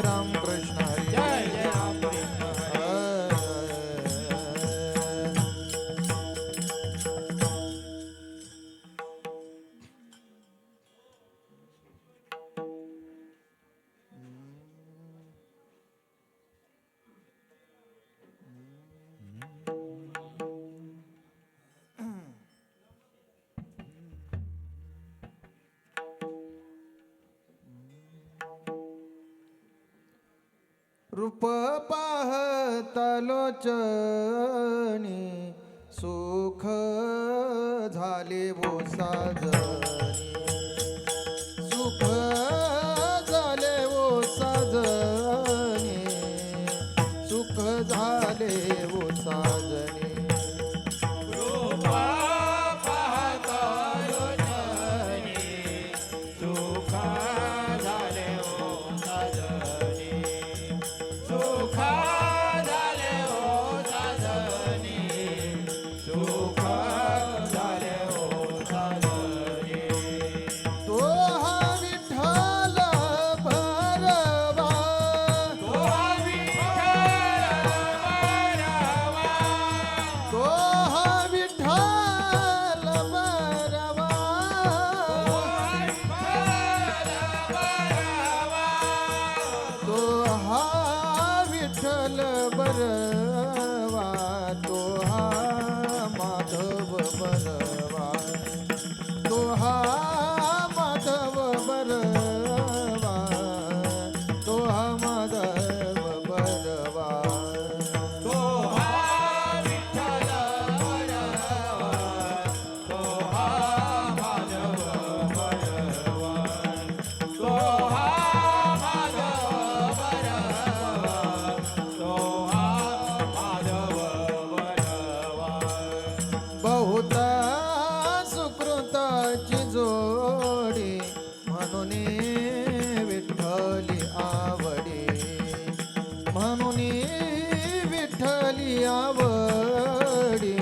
राम कृष्ण हरी जय जय राम कृष्ण हरी। रूप पाहता लोचनी सुख झाले वो साजनी सुख झाले वो साजनी सुख झाले वो साजनी रूपा पाहता लोचनी सुख झाले ओ साजनी सुख झाले ओ साजनी सुख झाले ओ साजनी तो हा विठ्ठल भरवा तो विठ्ठल भरवा तो हा विठ्ठल भरवा तो हा विठ्ठल बरवा तो हा माधव बरवा तो हा माधव बरवा तो हा माधव बरवा तो विठ्ठल भरवा तो माधव भरवा तो माधव भरवा तो माधव भरवा बहुत सुकृताची जोडी म्हणून विठ्ठली आवडी म्हणून विठ्ठली आवडी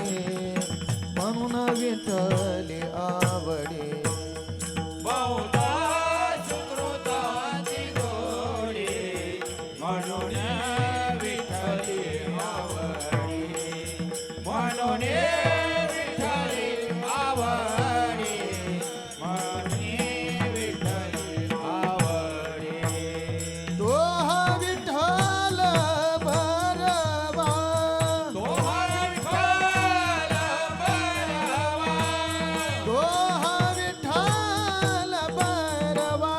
म्हणून विठ्ठली आवडी बहुधा सुकृताची गोडी म्हणून विठ्ठली आवडी म्हणून विठ्ठली आवडी म्हणून विठ्ठली आवडी तो हा विठ्ठल भरवा तो विठ्ठल भरवा तो हा विठ्ठल भरवा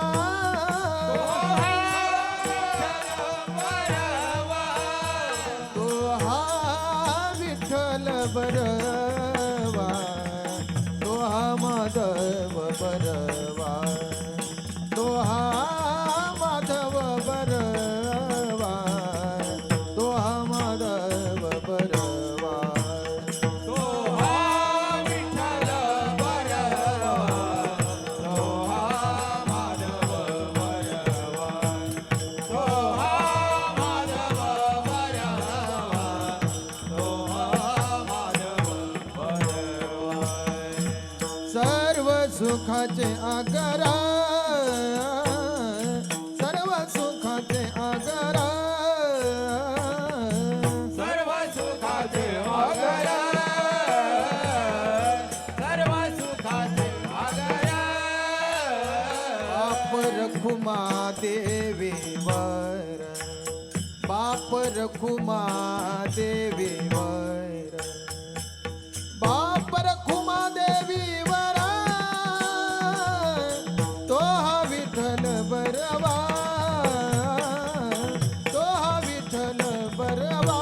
तो हा विठ्ठल बरवा तो हा माधव बरवा तो हा माधव बरवा तो हा माधव बरवा तो विठ्ठल भरवा तो माधव भरवा तो माधव भरवा तो माधव भरवा सर्व सुखाचे आगरा सर्व सुखाचे आगरा सर्व सुखाचे आगरा सर्व सुखाचे आगरा बाप रखुमा देवीवर बाप रखुमा देवीवर बाप रखुमा देवीवर तो हा विठ्ठल बरवा तो हा विठ्ठल बरवा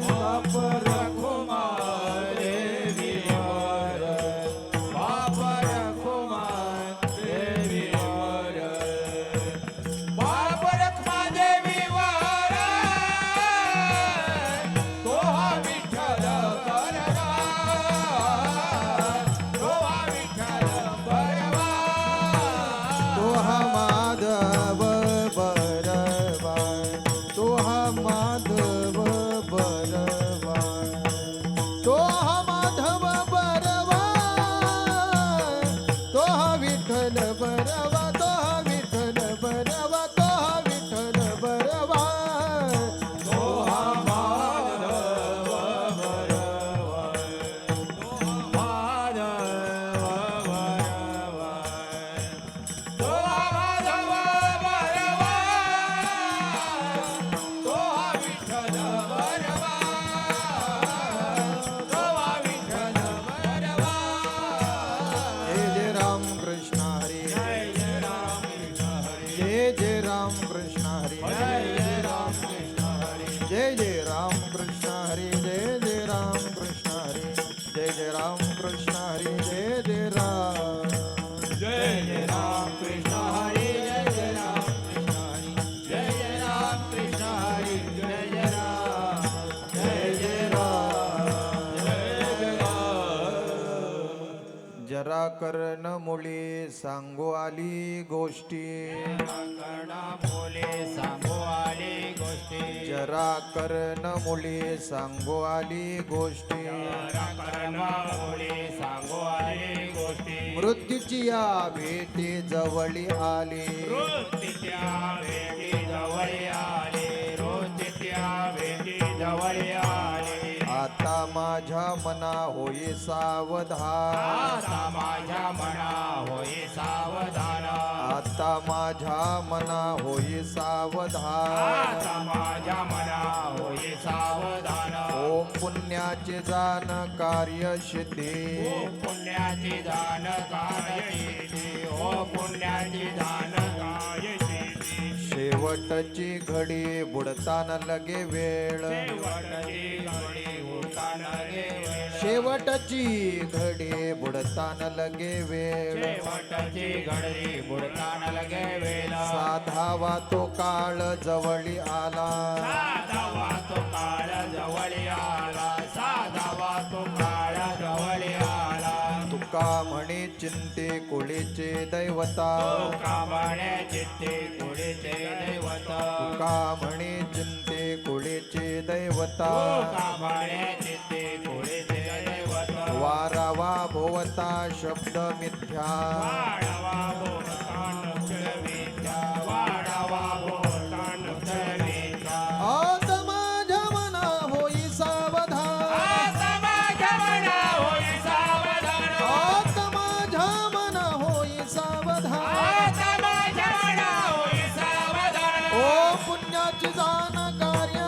बाप रखुमा देवीवर बाप रखुमा देवीवर बाप रखुमा देवीवर तो विठ्ठल भरवा तो विठ्ठल भरवा तो हा माधव बरवा तो हा माधव बरवा तो हा माधव बरवा तो हा विठ्ठल बरवा तो हा विठ्ठल बरवा तो हा विठ्ठल कर्ण मुली सांगू आली गोष्टी कर्ण बोले सांगू आली गोष्टी जरा कर्ण मुली सांगू आली गोष्टी कर्ण बोले सांगू आली गोष्टी मृत्यूची या भेटी जवळी आली रोजच्या भेटी जवळ आले रोजच्या भेटी जवळ आले आता माझ्या मना होई सावधान आता माझ्या मना होई सावधान आता माझ्या मना होई सावधान आता माझ्या मना होई सावधान ओम पुण्याचे जाण कार्य सिद्धी ओ पुण्याची दान काय शेती ओ पुण्याची दान काय शेती शेवटची घडी बुडताना लगे वेळ शेवटची घडी उठाना गे वेळ शेवटची घडी बुडताना लगे वेळ शेवटची घडी बुडताना लगे वेळ साधावा तो काळ जवळी आला साधावा तो काळ जवळ आला साधावा तो काळ जवळ आला तुका म्हणे चिंते कुळीचे दैवता कामाने चित्ते कुडीचे दैवत तुका म्हणे चिंते कुळीचे दैवता कामाने चित्ते कुडीचे दैवत वारावा भोवता शब्द मिथ्या वाढवा भोवतान खेळवित्या वाढवा भोवतान खेळवित्या आत माझ्या मना होई सावधान आता माझ्या मना होई सावधान आत माझ्या मना होई सावधान आता माझ्या मना होई सावधान ओ पुण्याची जाण कार्य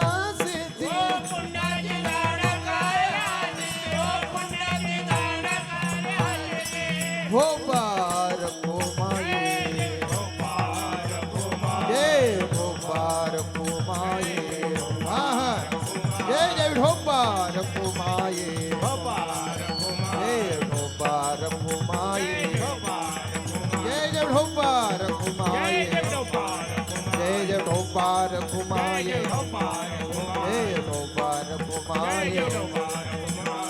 सिद्धी ओ पुण्याची दान काय आली ओ पुण्याची दान काय आली हो पार हो माये ओ पार कुमार जय हो पार हो माये आहा. जय जय हो पार हो माये पार कुमार जय हो पार हो माये पार कुमार जय जय हो पार हो माये जय जय पार कुमार जय जय हो पार हो माये जय हो पार कुमार जय हो पार हो जय माये जय पार कुमार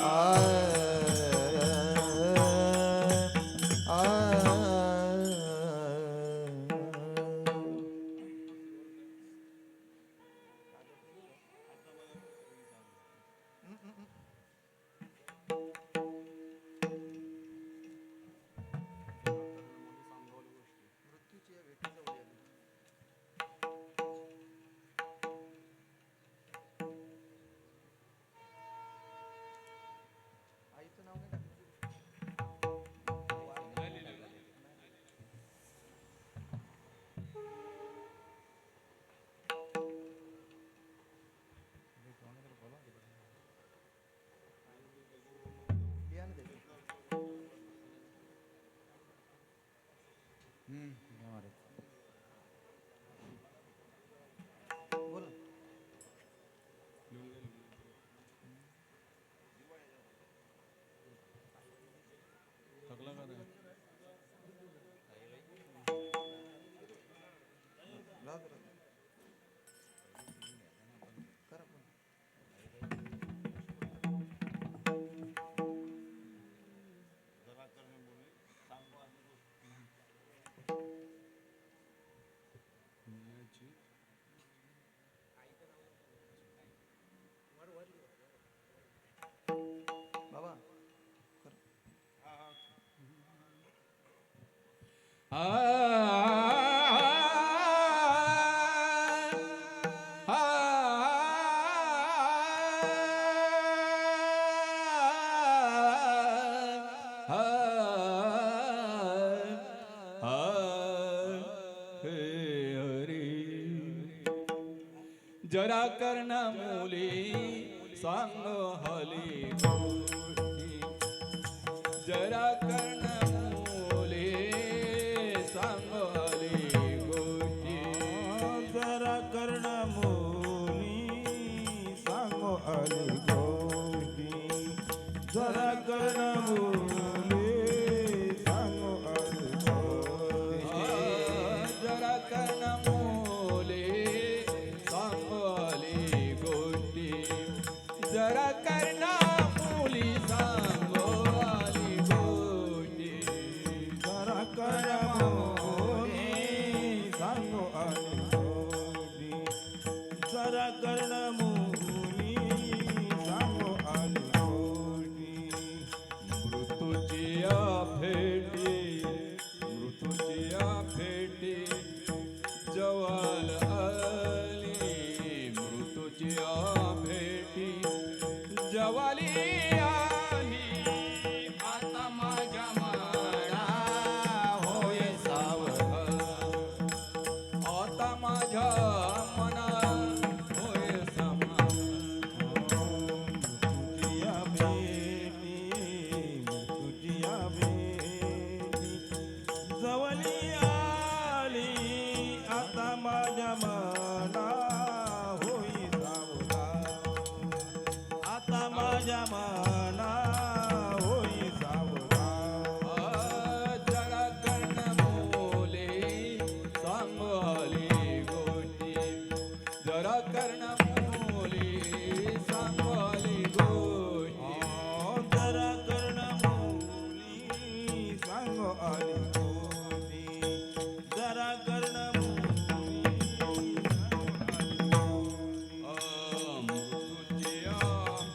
आईचं नाव काय बोला राहू दे, राहू दे. करा पण. बाबा कर. जरा कर्ण मुली सांग हली गोष्टी जरा कर्ण मुली सांग हली गोष्टी जरा कर्ण मुली सांगो आली गोष्टी जरा कर्ण मुली सांगो आली गोष्टी जरा कर्ण मुली सांग हली गोष्टी जरा कर्ण मुली सांग हली गोष्टी आली गोष्टी जरा कर्णमुली मृत्यूच्या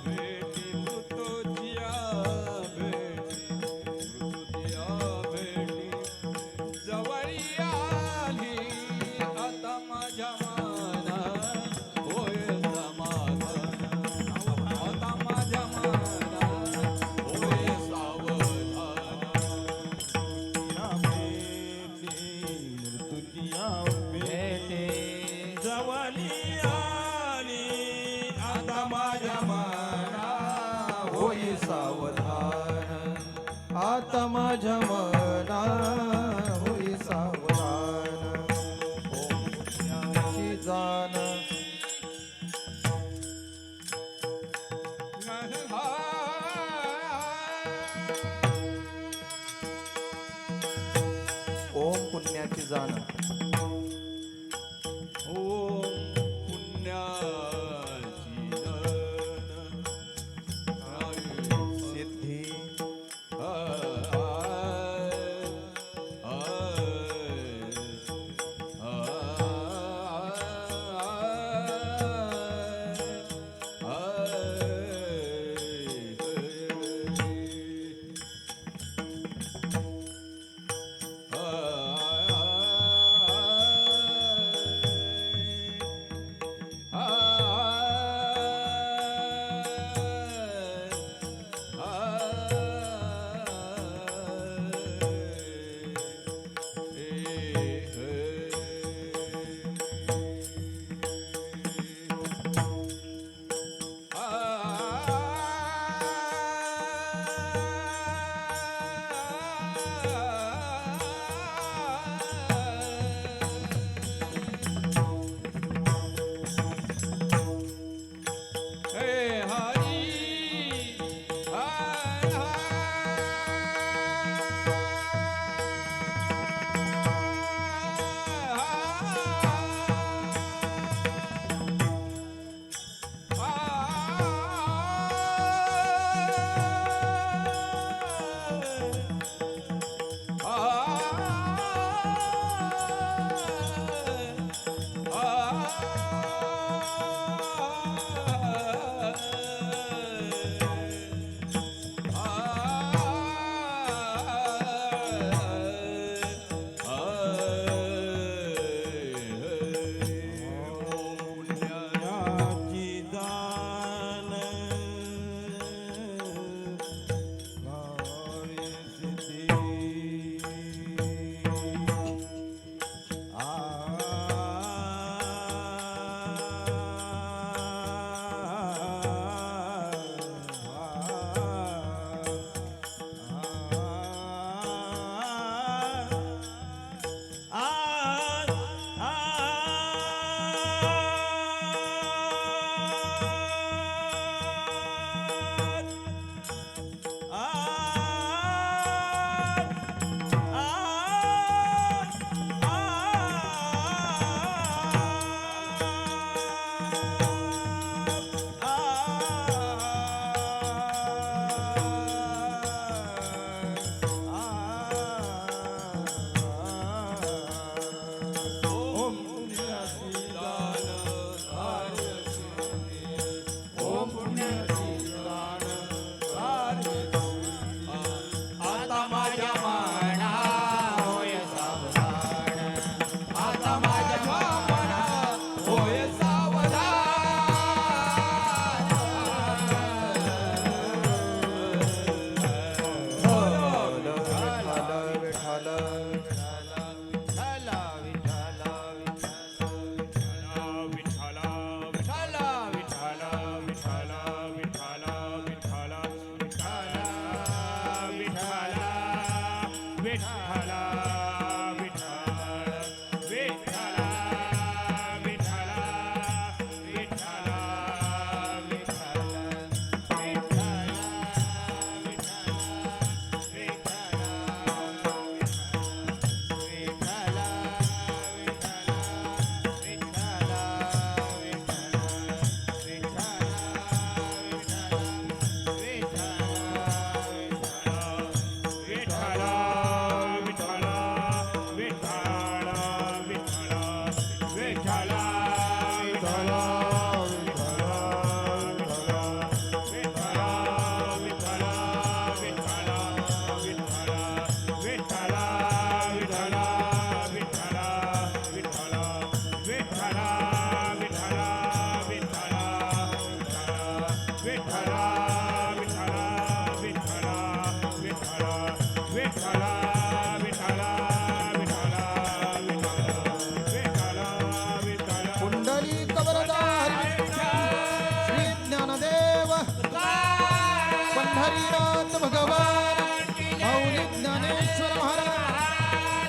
भेटी मृत्यूच्या भेटी जवळी आली आता माझ्या मना होय समाधान आता माझ्या मना होय सावधान या भेटी मृत्यूच्या भेटी जवळी आली आता माझ्या मना होई सावधान आता माझ्या मना होई सावधान ओमची जाण ओम पुण्याची जाण ओम पुण्याची दान सिद्धी पुण्याची दान भावे सिद्धी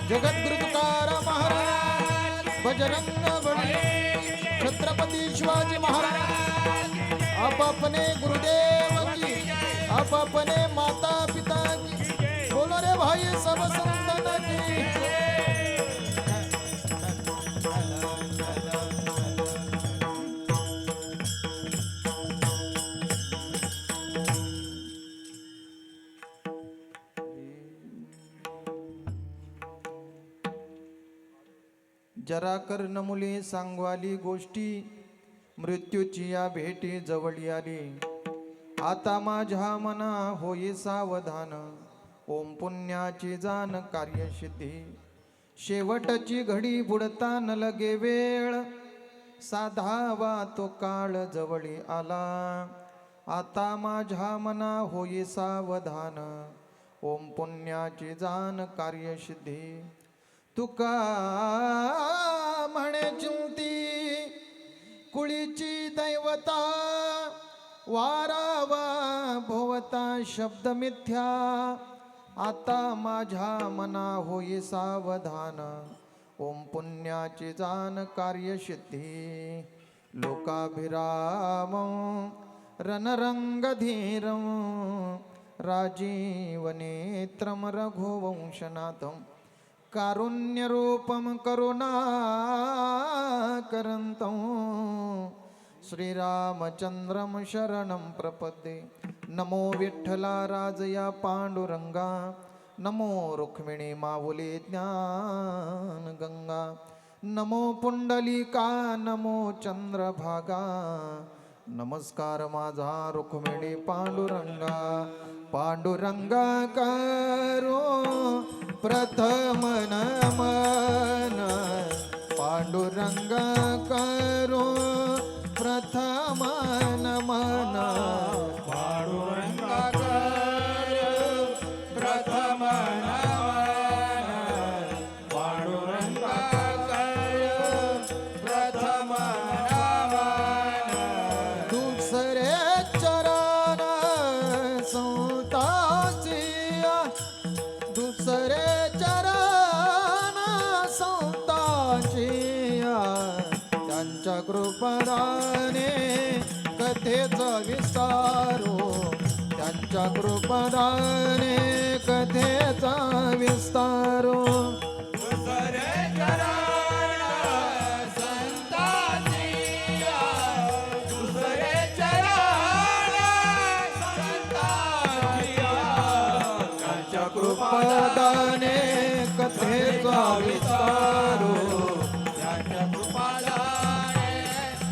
जगद्गुरु तुकाराम महाराज, बजरंग बली, छत्रपती शिवाजी महाराज, आप अपने गुरुदेव की, आप अपने माता पिता की, बोलो रे भाई सब संतन की। जरा कर्ण मुली सांगवाली गोष्टी, मृत्यूची या भेटी जवळी आली। आता माझ्या मना होई सावधान, ओम पुण्याची जाण कार्यसिद्धी। शेवटची घडी बुडता न लगे वेळ, साधावा तो काळ जवळी आला। आता माझ्या मना होई सावधान, ओम पुण्याची जाण कार्यसिद्धी। तुका म्हणे चिंती कुळीची दैवता, वारावा भोवता शब्द मिथ्या। आता माझ्या मना होई सावधान, ओम पुण्याची जाण कार्यसिद्धी। लोकाभिराम रणरंगधीरं, राजीवनेत्रं रघुवंशनाथं, कारुण्यरूपं करुणाकरन्तं, श्रीरामचन्द्रं शरणं प्रपद्ये। नमो विठ्ठला राजया पांडुरंगा, नमो रुक्मिणी माऊली ज्ञान गंगा। नमो पुंडलिका, नमो चंद्रभागा, नमस्कार माझा रुक्मिणी पांडुरंगा। पांडुरंगा करो प्रथम नमन, पांडुरंगा करो प्रथम नमन। पांडुरंगा कर प्रथम नमन, पांडुरंगा कर प्रथम नमन। दुसरे चरण संताची, दुसरे चरण संताची, त्यांच्या कृपदाने कथेचा विस्तारो, त्यांच्या कृपदाने कथेचा विस्तारो। दुसरे चरण संताची, दुसरे चरण संताची, त्यांच्या कृपदाने कथेचा विस्तारो, त्यांच्या कृपादाने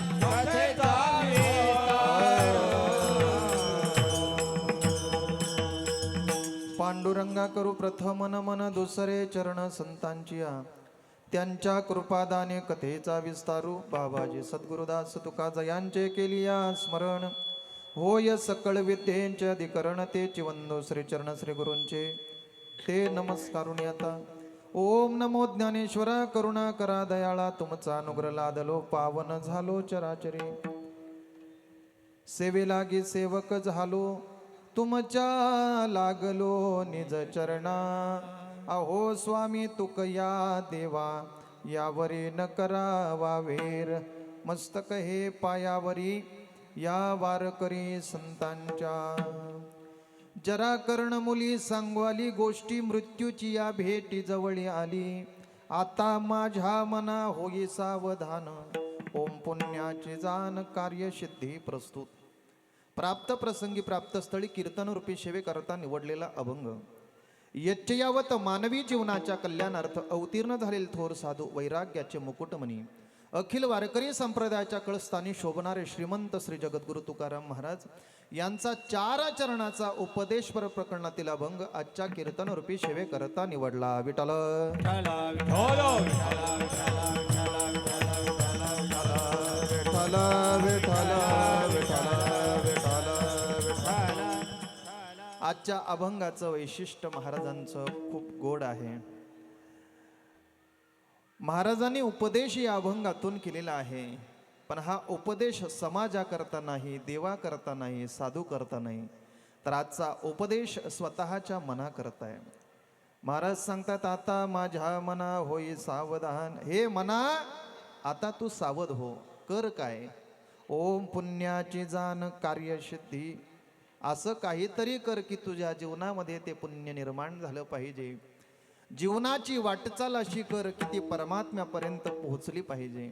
कथेचा विस्तार। पांडुरंगा करू प्रथम नमन, दुसरे चरण संतांचिया, त्यांच्या कृपादाने कथेचा विस्तारू। बाबाजी सद्गुरुदास तुका जयांचे केलिया स्मरण, होय सकळ विद्येंचे अधिकरण। ते चिवंदो श्रीचरण श्री गुरूंचे ते नमस्कारुणी आता। ओम नमो ज्ञानेश्वरा, करुणा करा दयाळा, तुमचा अनुग्रह लादलो पावन झालो चराचरी। सेवे लागी सेवक झालो, तुमच्या लागलो निज चरणा। अहो स्वामी तुक या देवा, यावरी न करावा वेर। मस्तक हे पायावरी, या वारकरी संतांच्या। जरा कर्ण मुली सांगवाली गोष्टी, मृत्यूची या भेटी जवळी आली। आता माझ्या मना होई सावधान, ओम पुण्याची जाण कार्यसिद्धी प्रस्तुत। प्राप्त प्रसंगी प्राप्त स्थळी कीर्तन रूपी सेवे करता निवडलेला अभंग। यच्चयावत मानवी जीवनाच्या कल्याणार्थ अवतीर्ण झालेले थोर साधू वैराग्याचे मुकुटमणी, अखिल वारकरी संप्रदायाच्या कळस्थानी शोभणारे श्रीमंत श्री जगद्गुरु तुकाराम महाराज यांचा 4 चरणाचा उपदेशपर प्रकरणातील अभंग आजच्या कीर्तन रूपी सेवे करता निवडला। विठ्ठल विठ्ठल विठ्ठल विठ्ठल विठ्ठल विठ्ठल। आजच्या अभंगाचं वैशिष्ट्य महाराजांचं खूप गोड आहे। महाराजांनी उपदेश या अभंगातून केलेला आहे, पण हा उपदेश समाजाकरता नाही, देवाकरता नाही, साधू करता नाही, तर आजचा उपदेश स्वतःच्या मनाकरता आहे। महाराज सांगतात आता माझ्या मना होई सावधान. हे मना आता तू सावध हो. कर काय? ओम पुण्याची जाण कार्यसिद्धी. असं काहीतरी कर की तुझ्या जीवनामध्ये ते पुण्य निर्माण झालं पाहिजे. जीवनाची वाटचाल अशी कर की ती परमात्म्यापर्यंत पोहोचली पाहिजे.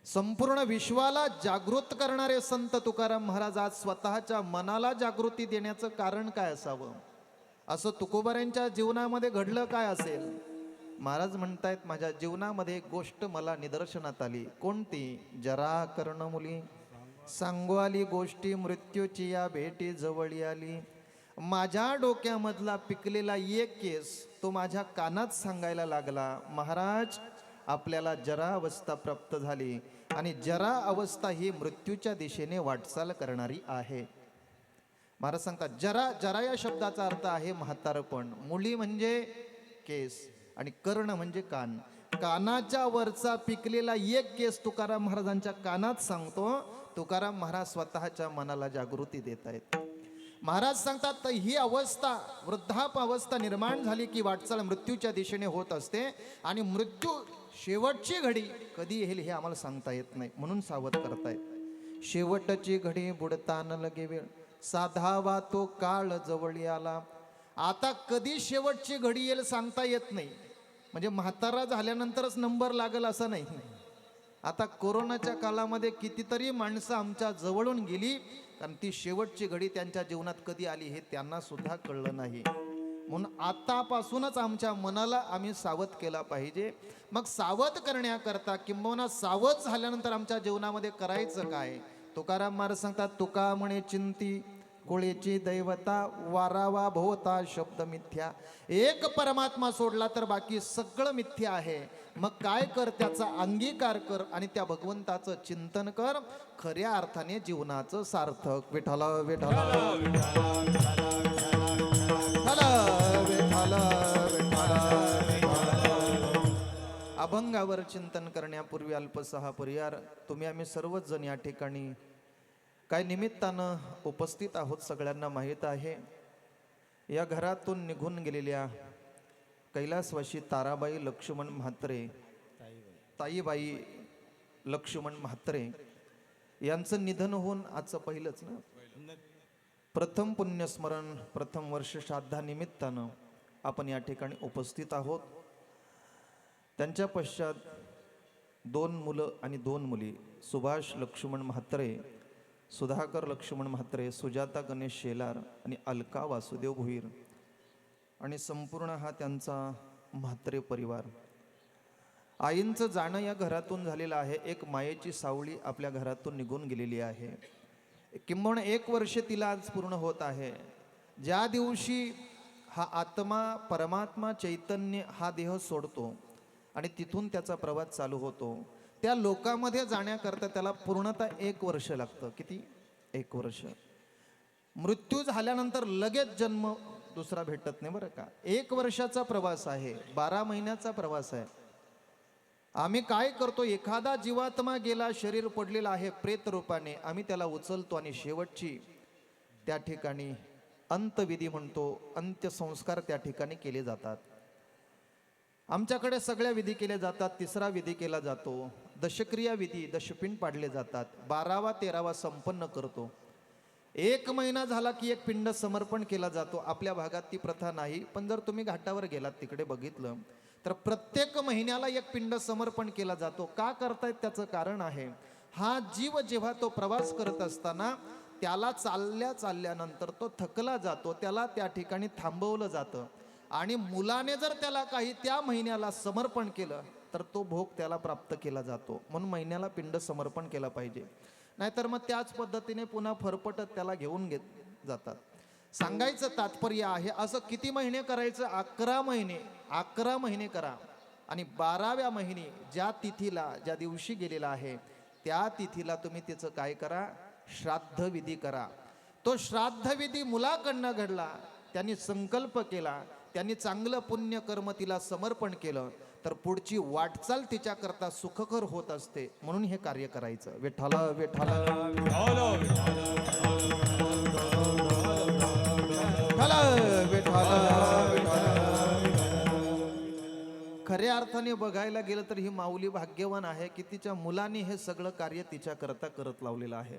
संपूर्ण विश्वाला जागृत करणारे संत तुकाराम महाराज आज स्वतःच्या मनाला जागृती देण्याचं कारण काय असावं? असं तुकोबारांच्या जीवनामध्ये घडलं काय असेल? महाराज म्हणतायत माझ्या जीवनामध्ये एक गोष्ट मला निदर्शनात आली. कोणती? जरा कर्ण मुली सांगू आली गोष्टी मृत्यूची या भेटी जवळी आली. माझ्या डोक्यामधला पिकलेला एक केस तो माझ्या कानात सांगायला लागला, महाराज आपल्याला जरा अवस्था प्राप्त झाली आणि जरा अवस्था ही मृत्यूच्या दिशेने वाटचाल करणारी आहे. महाराज सांगतात जरा, जरा या शब्दाचा अर्थ आहे म्हातारपण. मुली म्हणजे केस आणि कर्ण म्हणजे कान. कानाच्या वरचा पिकलेला एक केस तुकाराम महाराजांच्या कानात सांगतो. तुकाराम महाराज स्वतःच्या मनाला जागृती देत आहेत. महाराज सांगतात तर ही अवस्था वृद्धापावस्था निर्माण झाली की वाटचाल मृत्यूच्या दिशेने होत असते आणि मृत्यू शेवटची घडी कधी येईल हे आम्हाला सांगता येत नाही, म्हणून सावध करतायत. शेवटची घडी बुडताना लगे वेळ साधावा तो काळ जवळी आला. आता कधी शेवटची घडी येईल सांगता येत नाही. म्हणजे म्हातारा झाल्यानंतरच नंबर लागेल असं नाही. आता कोरोनाच्या काळामध्ये कितीतरी माणसं आमच्या जवळून गेली कारण ती शेवटची घडी त्यांच्या जीवनात कधी आली हे त्यांना सुद्धा कळलं नाही. म्हणून आतापासूनच आमच्या मनाला आम्ही सावध केला पाहिजे. मग सावध करण्याकरता किंबहुना सावध झाल्यानंतर आमच्या जीवनामध्ये करायचं काय? तुकाराम महाराज सांगतात तुका म्हणे चिंती कुळेची दैवता वारावा भोवता शब्द मिथ्या. एक परमात्मा सोडला तर बाकी सगळं मिथ्या आहे. मग काय कर? त्याचा अंगीकार कर आणि त्या भगवंताचं चिंतन कर. खऱ्या अर्थाने जीवनाचं सार्थक. विठ्ठल विठ्ठल विठ्ठल विठ्ठल. अभंगावर चिंतन करण्यापूर्वी अल्पसहा परिहार. तुम्ही आम्ही सर्वच जण या ठिकाणी काय निमित्तानं उपस्थित आहोत सगळ्यांना माहीत आहे. या घरातून निघून गेलेल्या कैलासवासी ताराबाई लक्ष्मण म्हात्रे, ताईबाई लक्ष्मण म्हात्रे यांचं निधन होऊन आजचं पहिलंच ना प्रथम पुण्यस्मरण प्रथम वर्ष श्राद्धानिमित्तानं आपण या ठिकाणी उपस्थित आहोत. त्यांच्या पश्चात 2 मुलं आणि 2 मुली सुभाष लक्ष्मण म्हात्रे, सुधाकर लक्ष्मण म्हात्रे, सुजाता गणेश शेलार आणि अलका वासुदेव भोईर आणि संपूर्ण हा त्यांचा म्हात्रे परिवार. आईंचं जाणं या घरातून झालेलं आहे. एक मायेची सावळी आपल्या घरातून निघून गेलेली आहे. किंबहुना 1 वर्ष तिला आज पूर्ण होत आहे. ज्या दिवशी हा आत्मा परमात्मा चैतन्य हा देह सोडतो आणि तिथून त्याचा प्रवास चालू होतो, त्या लोकांमध्ये जाण्याकरता त्याला पूर्णतः 1 वर्ष लागतं. किती? 1 वर्ष. मृत्यू झाल्यानंतर लगेच जन्म दुसरा भेटत नाही बरं का. 1 वर्षाचा प्रवास आहे, 12 महिन्याचा प्रवास आहे. आम्ही काय करतो? एखादा जीवात्मा गेला, शरीर पडलेला आहे प्रेत रूपाने, आम्ही त्याला उचलतो आणि शेवटची त्या ठिकाणी अंतविधी म्हणतो, अंत्यसंस्कार त्या ठिकाणी केले जातात. आमच्याकडे सगळ्या विधी केल्या जातात. 3रा विधी केला जातो, दशक्रिया विधी, दशपिंड पाडले जातात. 12वा 13वा संपन्न करतो. 1 महिना झाला की एक पिंड समर्पण केला जातो. आपल्या भागात ती प्रथा नाही, पण जर तुम्ही घाटावर गेलात तिकडे बघितलं तर प्रत्येक महिन्याला एक पिंड समर्पण केला जातो. का करतायत? त्याचं कारण आहे, हा जीव जेव्हा तो प्रवास करत असताना त्याला चालल्यानंतर तो थकला जातो, त्याला त्या ठिकाणी थांबवलं जातं आणि मुलाने जर त्याला काही त्या महिन्याला समर्पण केलं तर तो भोग त्याला प्राप्त केला जातो. म्हणून महिन्याला पिंड समर्पण केला पाहिजे. नाहीतर मग त्याच पद्धतीने पुन्हा फरफटत त्याला घेऊन जातात. सांगायचं तात्पर्य आहे असं किती महिने करायचं? 11 महिने. 11 महिने करा आणि 12व्या महिने ज्या तिथीला ज्या दिवशी गेलेला आहे त्या तिथीला तुम्ही त्याचं काय करा? श्राद्धविधी करा. तो श्राद्धविधी मुलाकडनं घडला, त्यांनी संकल्प केला, त्यांनी चांगलं पुण्य कर्म तिला समर्पण केलं तर पुढची वाटचाल तिच्याकरता सुखकर होत असते. म्हणून हे कार्य करायचं. विठ्ठल विठ्ठल विठ्ठल विठ्ठल खऱ्या अर्थाने बघायला गेलं तर ही माऊली भाग्यवान आहे की तिच्या मुलाने हे सगळं कार्य तिच्याकरता करत लावलेलं आहे.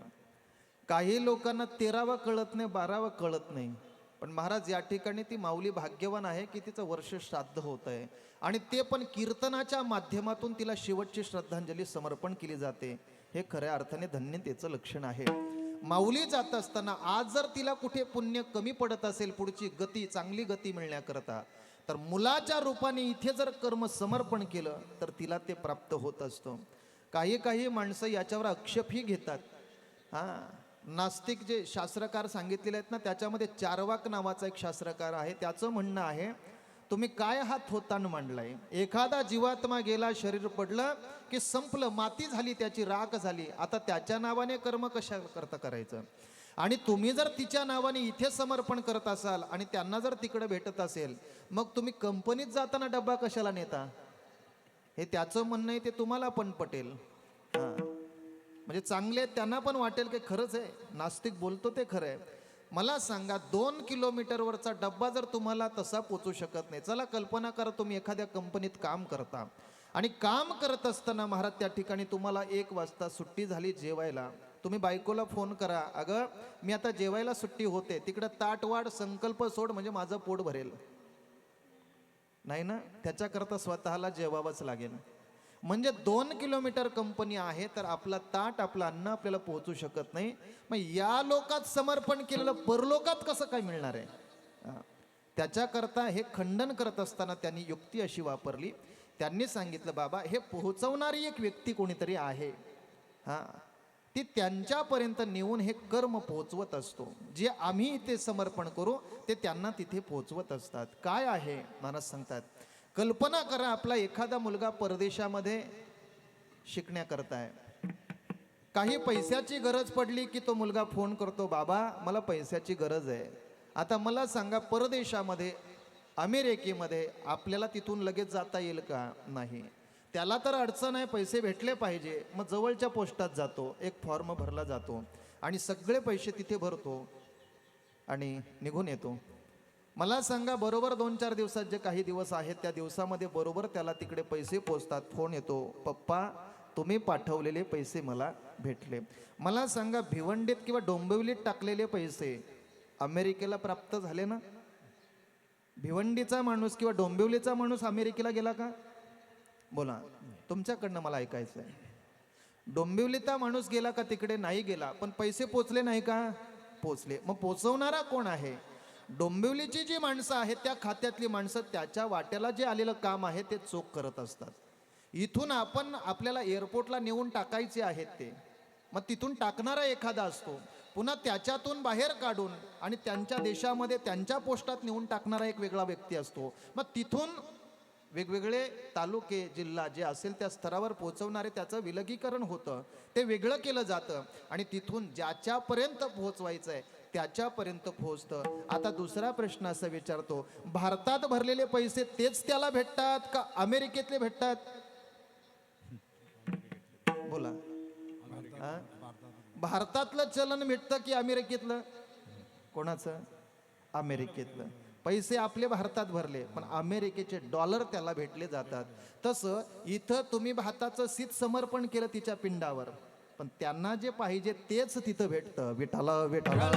काही लोकांना 13वा कळत नाही, 12वा कळत नाही, पण महाराज या ठिकाणी ती माऊली भाग्यवान आहे की तिचं वर्ष श्राद्ध होत आहे आणि ते पण कीर्तनाच्या माध्यमातून तिला शेवटची श्रद्धांजली समर्पण केली जाते. हे खऱ्या अर्थाने धन्यतेचं लक्षण आहे. माऊली जात असताना आज जर तिला कुठे पुण्य कमी पडत असेल, पुढची गती चांगली गती मिळण्याकरता, तर मुलाच्या रूपाने इथे जर कर्म समर्पण केलं तर तिला ते प्राप्त होत असतं. काही माणसं याच्यावर आक्षेपही घेतात. नास्तिक जे शास्त्रकार सांगितलेले आहेत ना, त्याच्यामध्ये चार्वाक नावाचा एक शास्त्रकार आहे. त्याचं म्हणणं आहे, तुम्ही काय हा थोतांड मांडलाय? एखादा जीवात्मा गेला, शरीर पडलं की संपलं, माती झाली, त्याची राख झाली. आता त्याच्या नावाने कर्म कशा करता करायचं? आणि तुम्ही जर तिच्या नावाने इथे समर्पण करत असाल आणि त्यांना जर तिकडे भेटत असेल, मग तुम्ही कंपनीत जाताना डब्बा कशाला नेता? हे त्याचं म्हणणं आहे, ते तुम्हाला पण पटेल. म्हणजे चांगले त्यांना पण वाटेल की खरंच आहे, नास्तिक बोलतो ते खरं आहे. मला सांगा, 2 किलोमीटरवरचा डब्बा जर तुम्हाला तसा पोचू शकत नाही, चला कल्पना करा तुम्ही एखाद्या कंपनीत काम करता आणि काम करत असताना महाराज त्या ठिकाणी तुम्हाला 1 वाजता सुट्टी झाली जेवायला. तुम्ही बायकोला फोन करा, अगं मी आता जेवायला सुट्टी होते, तिकडं ताट वाढ, संकल्प सोड, म्हणजे माझं पोट भरेल. नाही ना, त्याच्याकरता स्वतःला जेवावंच लागेल. म्हणजे 2 किलोमीटर कंपनी आहे तर आपला ताट, आपलं अन्न आपल्याला पोहोचू शकत नाही. मग या लोकात समर्पण केलेलं परलोकात कसं काय मिळणार आहे? त्याच्याकरता हे खंडन करत असताना त्यांनी युक्ती अशी वापरली. त्यांनी सांगितलं, बाबा हे पोहोचवणारी एक व्यक्ती कोणीतरी आहे, ती त्यांच्यापर्यंत नेऊन हे कर्म पोहोचवत असतो. जे आम्ही इथे समर्पण करू ते त्यांना तिथे पोहोचवत असतात. काय आहे? महाराज सांगतात, कल्पना करा, आपला एखादा मुलगा परदेशामध्ये शिकण्याकरता आहे. काही पैशाची गरज पडली की तो मुलगा फोन करतो, बाबा मला पैशाची गरज आहे. आता मला सांगा, परदेशामध्ये अमेरिकेमध्ये आपल्याला तिथून लगेच जाता येईल का? नाही. त्याला तर अडचण आहे, पैसे भेटले पाहिजे. मग जवळच्या पोस्टात जातो, एक फॉर्म भरला जातो आणि सगळे पैसे तिथे भरतो आणि निघून येतो. मला सांगा, बरोबर 2-4 दिवसात जे काही दिवस आहेत त्या दिवसामध्ये बरोबर त्याला तिकडे पैसे पोचतात. फोन येतो, पप्पा तुम्ही पाठवलेले पैसे मला भेटले. मला सांगा, भिवंडीत किंवा डोंबिवलीत टाकलेले पैसे अमेरिकेला प्राप्त झाले ना? भिवंडीचा माणूस किंवा डोंबिवलीचा माणूस अमेरिकेला गेला का? बोला, तुमच्याकडनं मला ऐकायचं आहे. डोंबिवलीचा माणूस गेला का तिकडे? नाही गेला. पण पैसे पोचले नाही का? पोचले. मग पोचवणारा कोण आहे? डोंबिवलीची जी माणसं आहेत त्या खात्यातली माणसं, त्याच्या वाट्याला जे आलेलं काम आहे ते चोख करत असतात. इथून आपण आपल्याला एअरपोर्टला नेऊन टाकायचे आहेत ते, मग तिथून टाकणारा एखादा असतो, पुन्हा त्याच्यातून बाहेर काढून आणि त्यांच्या देशामध्ये त्यांच्या पोस्टात नेऊन टाकणारा एक वेगळा व्यक्ती असतो. मग तिथून वेगवेगळे तालुके, जिल्हा जे असेल त्या स्तरावर पोहोचवणारे त्याचं विलगीकरण होतं, ते वेगळं केलं जातं आणि तिथून ज्याच्यापर्यंत पोहोचवायचं आहे त्याच्यापर्यंत पोहोचतं. आता दुसरा प्रश्न असा विचारतो, भारतात भरलेले पैसे तेच त्याला भेटतात का अमेरिकेतले भेटतात? बोला. भारतातलं चलन भेटतं की अमेरिकेतलं? कोणाचं? अमेरिकेतलं. पैसे आपले भारतात भरले पण अमेरिकेचे डॉलर त्याला भेटले जातात. तसं इथं तुम्ही भाताचं शीत समर्पण केलं तिच्या पिंडावर, पण त्यांना जे पाहिजे तेच तिथं भेटतं. विठाला विठाला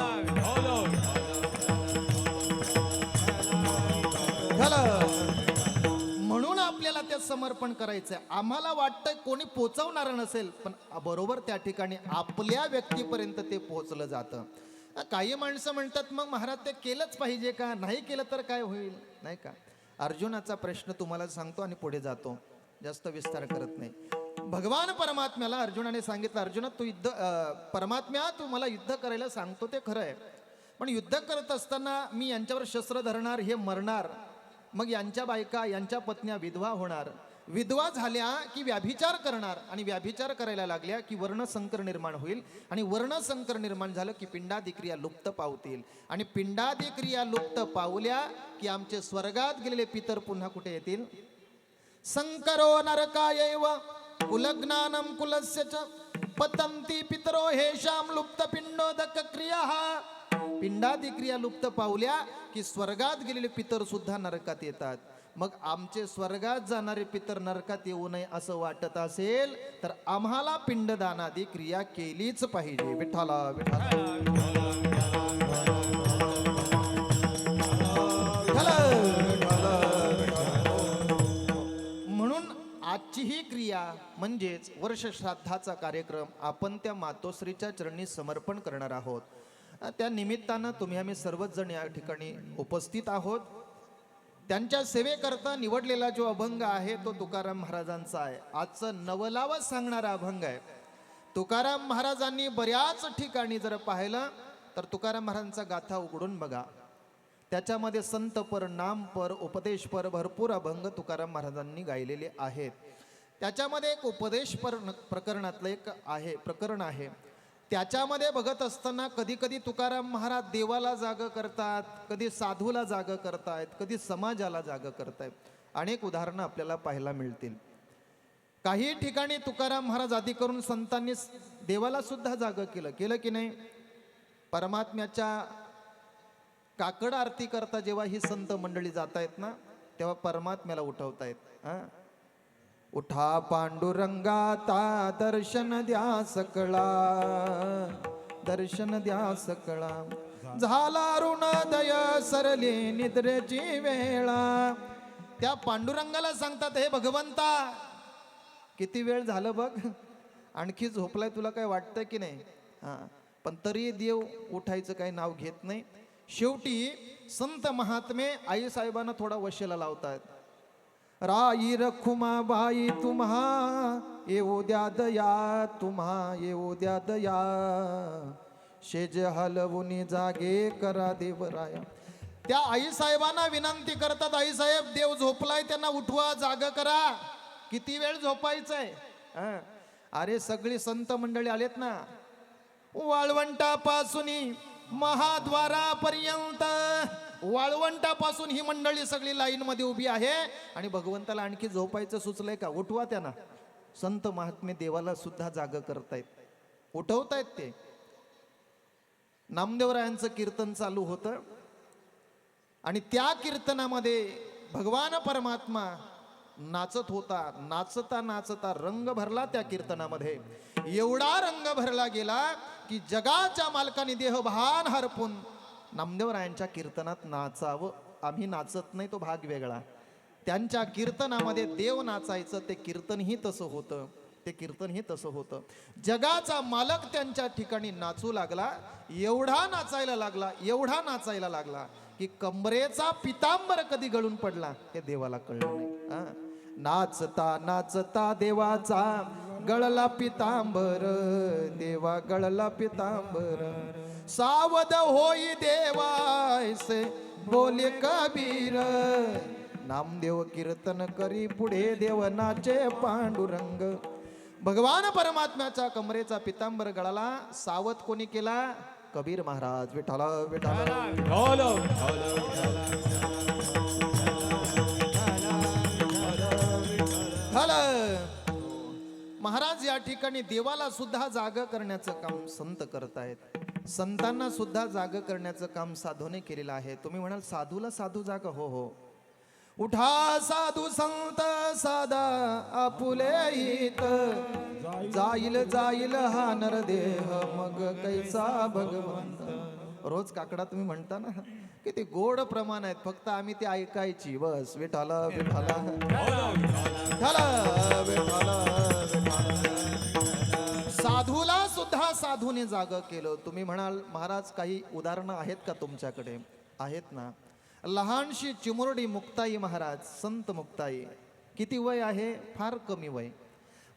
म्हणून आपल्याला ते समर्पण करायचंय. आम्हाला वाटतंय कोणी पोचवणार नसेल, पण बरोबर त्या ठिकाणी आपल्या व्यक्तीपर्यंत ते पोचलं जातं. काही माणसं म्हणतात, मग महाराज ते केलंच पाहिजे का? नाही केलं तर काय होईल? नाही का? अर्जुनाचा प्रश्न तुम्हाला सांगतो आणि पुढे जातो, जास्त विस्तार करत नाही. भगवान परमात्म्याला अर्जुनाने सांगितलं, अर्जुना तू परमात्म्या तू मला युद्ध करायला सांगतो ते खरं आहे, पण युद्ध करत असताना मी यांच्यावर शस्त्र धरणार, हे मरणार, मग यांच्या बायका, यांच्या पत्न्या विधवा होणार, विधवा झाल्या की व्याभिचार करणार आणि व्याभिचार करायला लागल्या की वर्णसंकर निर्माण होईल आणि वर्णसंकर निर्माण झालं की पिंडादी क्रिया लुप्त पावतील आणि पिंडादी क्रिया लुप्त पावल्या की आमचे स्वर्गात गेलेले पितर पुन्हा कुठे येतील? संकरो नरकायैव कुलज्ञानम कुलस्य च पतंती पितरो हेषाम लुप्त पिंडोदक क्रिया. पिंडादी क्रिया लुप्त पावल्या की स्वर्गात गेलेले पितर सुद्धा नरकात येतात. मग आमचे स्वर्गात जाणारे पितर नरकात येऊ नये असं वाटत असेल तर आम्हाला पिंडदानादी क्रिया केलीच पाहिजे. विठ्ठला विठ्ठला म्हणून आजची ही क्रिया म्हणजेच वर्ष श्राद्धाचा कार्यक्रम आपण त्या मातोश्रीच्या चरणी समर्पण करणार आहोत. त्या निमित्तानं तुम्ही आम्ही सर्वच जण या ठिकाणी उपस्थित आहोत. त्यांच्या सेवेकरता निवडलेला जो अभंग आहे तो तुकाराम महाराजांचा आहे. आजचं नवलावच सांगणारा अभंग आहे. तुकाराम महाराजांनी बऱ्याच ठिकाणी जर पाहिलं तर तुकाराम महाराजांचा गाथा उघडून बघा. त्याच्यामध्ये संतपर, नामपर, उपदेशपर भरपूर अभंग तुकाराम महाराजांनी गायलेले आहेत. त्याच्यामध्ये एक उपदेशपर प्रकरणातलं एक प्रकरण आहे. त्याच्यामध्ये बघत असताना कधी कधी तुकाराम महाराज देवाला जाग करतात, कधी साधूला जाग करतायत, कधी समाजाला जाग करतायत. अनेक उदाहरणं आपल्याला पाहायला मिळतील. काही ठिकाणी तुकाराम महाराज आधी करून संतांनी देवाला सुद्धा जाग केलं की नाही. परमात्म्याच्या काकड आरती करता जेव्हा ही संत मंडळी जात आहेत ना तेव्हा परमात्म्याला उठवतायत. उठा पांडुरंगाता दर्शन द्या सकळा, दर्शन द्या सकळा, झाला ऋणदय सरली निद्रेची वेळा. त्या पांडुरंगाला सांगतात, हे भगवंता किती वेळ झालं बघ, आणखी झोपलाय, तुला काय वाटतं की नाही. पण तरी देव उठायचं काही नाव घेत नाही. शेवटी संत महात्मे आई साहेबांना थोडा वशेला लावतात. राई रखुमा बाई तुम्हा येऊ द्या दया, तुम्हा येऊ द्या दया, शेज हलवुनी जागे करा देवराया. त्या आई साहेबांना विनंती करतात, आई साहेब देव झोपलाय, त्यांना उठवा, जाग करा, किती वेळ झोपायचंय. अरे सगळी संत मंडळी आलेत ना, वाळवंटापासून महाद्वारापर्यंत, वाळवंटापासून ही मंडळी सगळी लाईन मध्ये उभी आहे आणि भगवंताला आणखी झोपायचं सुचलंय का, उठवा त्यांना. संत महात्मे देवाला सुद्धा जाग करतायत, उठवतायत. ते नामदेवरायांचं कीर्तन चालू होतं आणि त्या कीर्तनामध्ये भगवान परमात्मा नाचत होता. नाचता नाचता रंग भरला त्या कीर्तनामध्ये. एवढा रंग भरला गेला की जगाच्या मालकाने देहभान हरपून नामदेवरायांच्या कीर्तनात नाचावं. आम्ही नाचत नाही, तो भाग वेगळा. त्यांच्या कीर्तनामध्ये देव नाचायचं, ते कीर्तनही तसं होतं, ते कीर्तनही तसं होतं. जगाचा मालक त्यांच्या ठिकाणी नाचू लागला. एवढा नाचायला लागला, एवढा नाचायला लागला की कमरेचा पितांबर कधी गळून पडला हे देवाला कळलं नाही. नाचता नाचता देवाचा गळला पितांबर, देवा गळला पितांबर, सावध होई देवायसे बोले कबीर. नामदेव कीर्तन करी पुढे देव नाचे पांडुरंग. भगवान परमात्म्याच्या कमरेचा पितांबर गळाला. सावध कोणी केला? कबीर महाराज. विठ्ठला विठ्ठला. महाराज या ठिकाणी देवाला सुद्धा जाग करण्याचं काम संत करतायत. संतांना सुद्धा जाग करण्याचं काम साधूने केलेलं आहे. तुम्ही म्हणाल साधूला साधू जाग, हो हो. उठा साधू संत साधा आपुले हित, जाईल जाईल हा नरदेह मग कैसा भगवंत. रोज काकडा तुम्ही म्हणता ना, किती गोड प्रमाण आहेत, फक्त आम्ही ते ऐकायची बस. विठाला विठाला विठाला विठाला. साधूला सुद्धा साधूने जाग केलं. तुम्ही म्हणाल महाराज काही उदाहरणं आहेत का तुमच्याकडे? आहेत ना. लहानशी चिमुरडी मुक्ताई महाराज, संत मुक्ताई, किती वय आहे? फार कमी वय.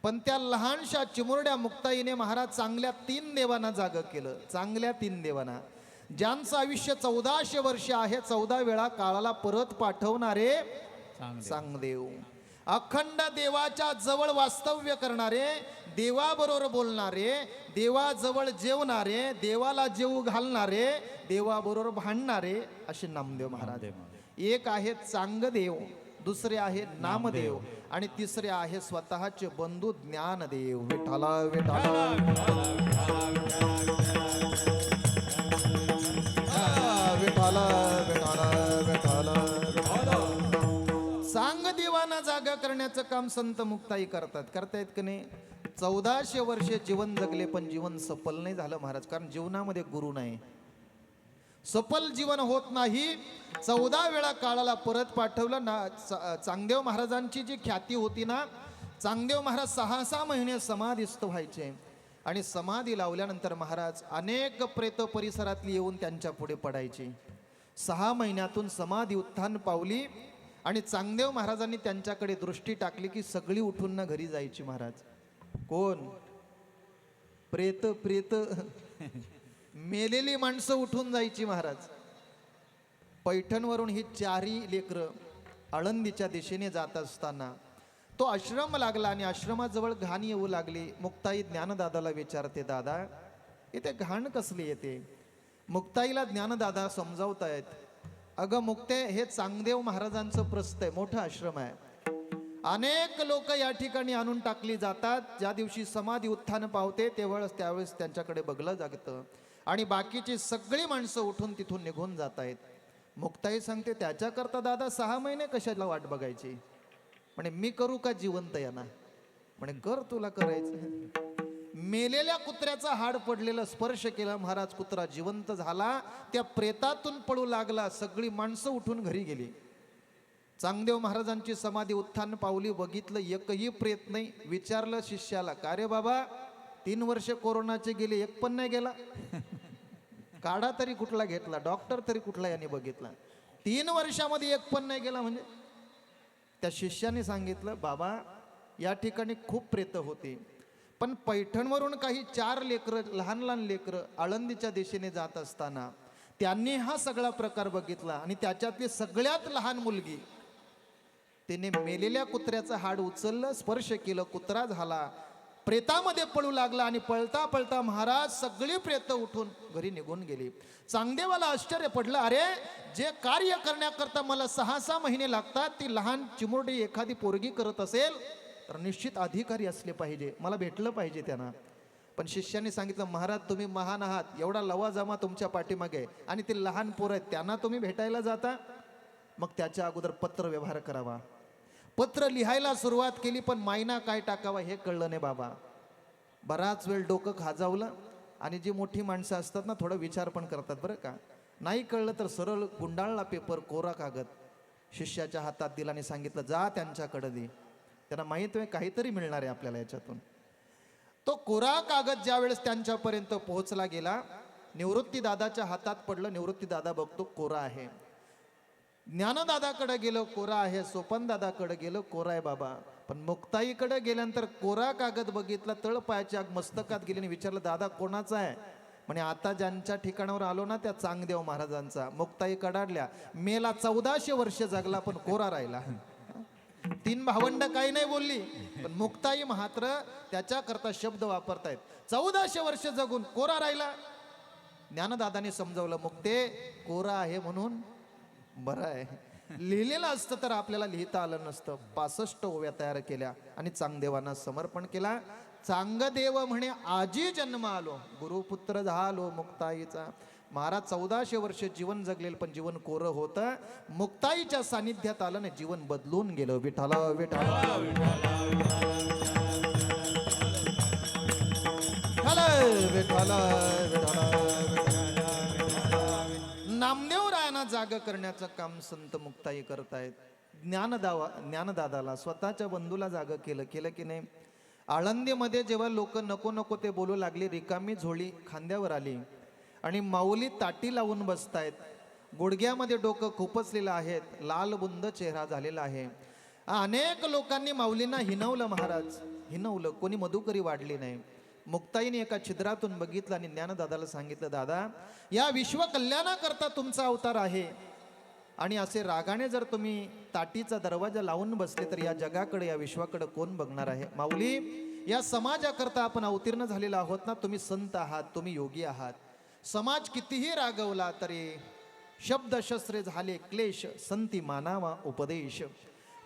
पण त्या लहानशा चिमुरड्या मुक्ताईने महाराज चांगल्या 3 देवांना जाग केलं. चांगल्या 3 देवांना, ज्यांचं आयुष्य 1400 वर्ष आहे, 14 वेळा काळाला परत पाठवणारे चांगदेव, अखंड देवाच्या जवळ वास्तव्य करणारे, देवाबरोबर बोलणारे, देवाजवळ जेवणारे, देवाला जेवू घालणारे, देवाबरोबर भांडणारे असे नामदेव महाराज. एक आहे चांगदेव, दुसरे आहे नामदेव आणि तिसरे आहे स्वतःचे बंधू ज्ञानदेव. विठाला विठाला विठाला विठाला विठाला. करण्याचं काम संत मुक्ताई करतायत की नाही. 1400 वर्षे जीवन जगले पण जीवन सफल नाही झालं महाराज, कारण जीवनामध्ये गुरु नाही. सफल जीवन होत नाही. 14 वेळा काळाला परत पाठवलं ना. चांगदेव महाराजांची जी ख्याती होती ना, चांगदेव महाराज 6 महिने समाधीस्थ व्हायचे आणि समाधी लावल्यानंतर महाराज अनेक प्रेत परिसरातली येऊन त्यांच्या पुढे पडायची. 6 महिन्यातून समाधी उत्थान पावली आणि चांगदेव महाराजांनी त्यांच्याकडे दृष्टी टाकली की सगळी उठून ना घरी जायची महाराज. कोण? प्रेत प्रेत मेलेली माणसं उठून जायची महाराज. पैठणवरून ही 4 लेकरं आळंदीच्या दिशेने जात असताना तो आश्रम लागला आणि आश्रमाजवळ घाण येऊ लागली. मुक्ताई ज्ञानदादाला विचारते, दादा इथे घाण कसली येते? मुक्ताईला ज्ञानदादा समजावतायत, अगं मुक्ते, हे चांगदेव महाराजांचं प्रस्थ आहे, मोठं आश्रम आहे. अनेक लोक या ठिकाणी आणून टाकली जातात. ज्या दिवशी समाधी उत्थान पावते त्यावेळेस त्यांच्याकडे बघलं जातं आणि बाकीची सगळी माणसं उठून तिथून निघून जात आहेत. मुक्ताई सांगते, त्याच्याकरता दादा 6 महिने कशाला वाट बघायची? म्हणे मी करू का जिवंत यांना? म्हणे कर, तुला करायचं. मेलेल्या कुत्र्याचा हाड पडलेलं स्पर्श केला महाराज, कुत्रा जिवंत झाला. त्या प्रेतातून पळू लागला. सगळी माणसं उठून घरी गेली. चांगदेव महाराजांची समाधी उत्थान पावली. बघितलं एकही प्रेत नाही. विचारलं शिष्याला, का रे बाबा 3 वर्ष कोरोनाचे गेले, एक पण नाही गेला? काढा तरी कुठला घेतला, डॉक्टर तरी कुठला याने बघितला? 3 वर्षामध्ये एक पण नाही गेला म्हणजे? त्या शिष्याने सांगितलं, बाबा या ठिकाणी खूप प्रेत होती, पण पैठणवरून काही 4 लेकरं, लहान लहान लेकरं आळंदीच्या दिशेने जात असताना त्यांनी हा सगळा प्रकार बघितला आणि त्याच्यातली सगळ्यात लहान मुलगी, तिने मेलेल्या कुत्र्याचं हाड उचललं, स्पर्श केलं, कुत्रा झाला, प्रेतामध्ये पळू लागला आणि पळता पळता महाराज सगळी प्रेत उठून घरी निघून गेली. चांगदेवाला आश्चर्य पडलं, अरे जे कार्य करण्याकरता मला 6 महिने लागतात, ती लहान चिमुरडी एखादी पोरगी करत असेल तर निश्चित अधिकारी असले पाहिजे, मला भेटलं पाहिजे त्यांना. पण शिष्याने सांगितलं, महाराज तुम्ही महान आहात, एवढा लवाजमा तुमच्या पाठीमागे आणि ते लहान पोरं आहेत त्यांना तुम्ही भेटायला जाता? मग त्याच्या अगोदर पत्र व्यवहार करावा. पत्र लिहायला सुरुवात केली, पण मायना काय टाकावा हे कळलं नाही बाबा. बराच वेळ डोकं खाजावलं आणि जी मोठी माणसं असतात ना, थोडं विचार पण करतात बरं का. नाही कळलं तर सरळ गुंडाळला पेपर, कोरा कागद शिष्याच्या हातात दिला आणि सांगितलं, जा त्यांच्याकडे दे, त्यांना माहीत आहे काहीतरी मिळणार आहे आपल्याला याच्यातून. तो कोरा कागद ज्या वेळेस त्यांच्यापर्यंत पोहोचला गेला, निवृत्ती दादाच्या हातात पडलं. निवृत्ती दादा बघतो कोरा आहे. ज्ञानदादाकडे गेलो, कोरा आहे. सोपन दादाकडे गेलो, कोरा आहे बाबा. पण मुक्ताईकडे गेल्यानंतर कोरा कागद बघितला, तळपायाच्या मस्तकात गेली आणि विचारलं, दादा कोणाचा आहे? म्हणे आता ज्यांच्या ठिकाणावर आलो ना त्या चांगदेव महाराजांचा. मुक्ताई कडाडल्या, मेला 1400 वर्ष जगला पण कोरा राहिला. 3 भावंड काही नाही बोलली, पण मुक्ताई मात्र त्याच्याकरता शब्द वापरतायत. 1400 वर्ष जगून कोरा राहिला. ज्ञानदादाने समजावलं, मुक्ते कोरा आहे म्हणून बरं आहे, लिहिलेलं असतं तर आपल्याला लिहिता आलं नसतं. 65 ओव्या तयार केल्या आणि चांगदेवांना समर्पण केला. चांगदेव म्हणे आजी जन्म आलो, गुरुपुत्र झालो मुक्ताईचा. महाराज 1400 वर्ष जीवन जगलेलं पण जीवन कोरं होतं. मुक्ताईच्या सानिध्यात आलं ना, जीवन बदलून गेलं. विठाला विठाला विठाला नामदेव रायांना जाग करण्याचं काम संत मुक्ताई करतायत. ज्ञानदादाला स्वतःच्या बंधूला जाग केलं की नाही. आळंदीमध्ये जेव्हा लोक नको नको ते बोलू लागले, रिकामी झोळी खांद्यावर आली आणि माऊली ताटी लावून बसतायत. गुडघ्यामध्ये डोकं खुपसलेलं आहे, लाल बुंद चेहरा झालेला आहे. अनेक लोकांनी माऊलींना हिनवलं महाराज, हिनवलं. कोणी मधुकरी वाढली नाही. मुक्ताईने एका छिद्रातून बघितलं आणि ज्ञानदादाला सांगितलं, दादा या विश्वकल्याणाकरता तुमचा अवतार आहे आणि असे रागाने जर तुम्ही ताटीचा दरवाजा लावून बसले तर या जगाकडे, या विश्वाकडे कोण बघणार आहे? माऊली, या समाजाकरता आपण अवतीर्ण झालेला आहोत ना. तुम्ही संत आहात, तुम्ही योगी आहात. समाज कितीही रागवला तरी शब्दशस्त्रे झाले क्लेश, संती मानावा उपदेश.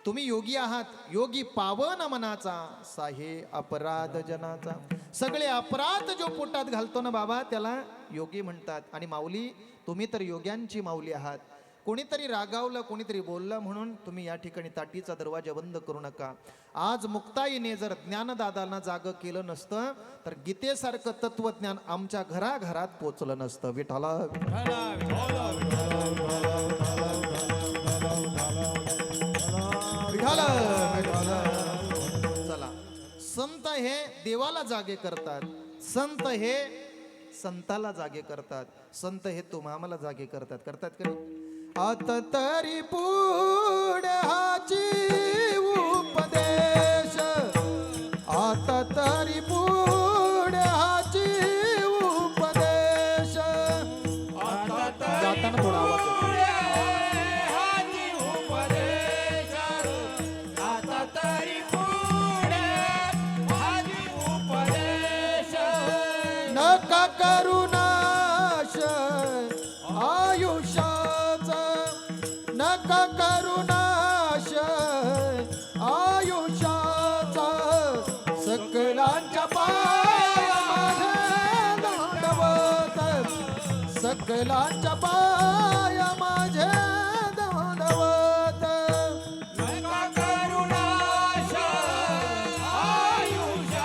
तुम्ही योगी आहात, योगी पावन मनाचा, साहे अपराध जनाचा. सगळे अपराध जो पोटात घालतो ना बाबा, त्याला योगी म्हणतात. आणि माऊली, तुम्ही तर योग्यांची माऊली आहात. कोणीतरी रागावलं, कोणीतरी बोललं म्हणून तुम्ही या ठिकाणी ताटीचा दरवाजा बंद करू नका. आज मुक्ताईने जर ज्ञानदादांना जाग केलं नसतं तर गीतेसारखं तत्वज्ञान आमच्या घराघरात पोचलं नसतं. विठाला चला, संत हे देवाला जागे करतात, संत हे संताला जागे करतात, संत हे तुम्हाला जागे करतात. करतात का नाही? आता तरी पुढ्याची उपदेश, आता तरी पुढ्याची उपदेश. जाताना थोडा आवाज येतो. नका करुणाश आयुष्याचा, नका करुणाश आयुष्याचा. सकलांच्या पाया माझे दंडवत, सकलांच्या पाया माझे दंडवत. नका करुणाश आयुष्याचा,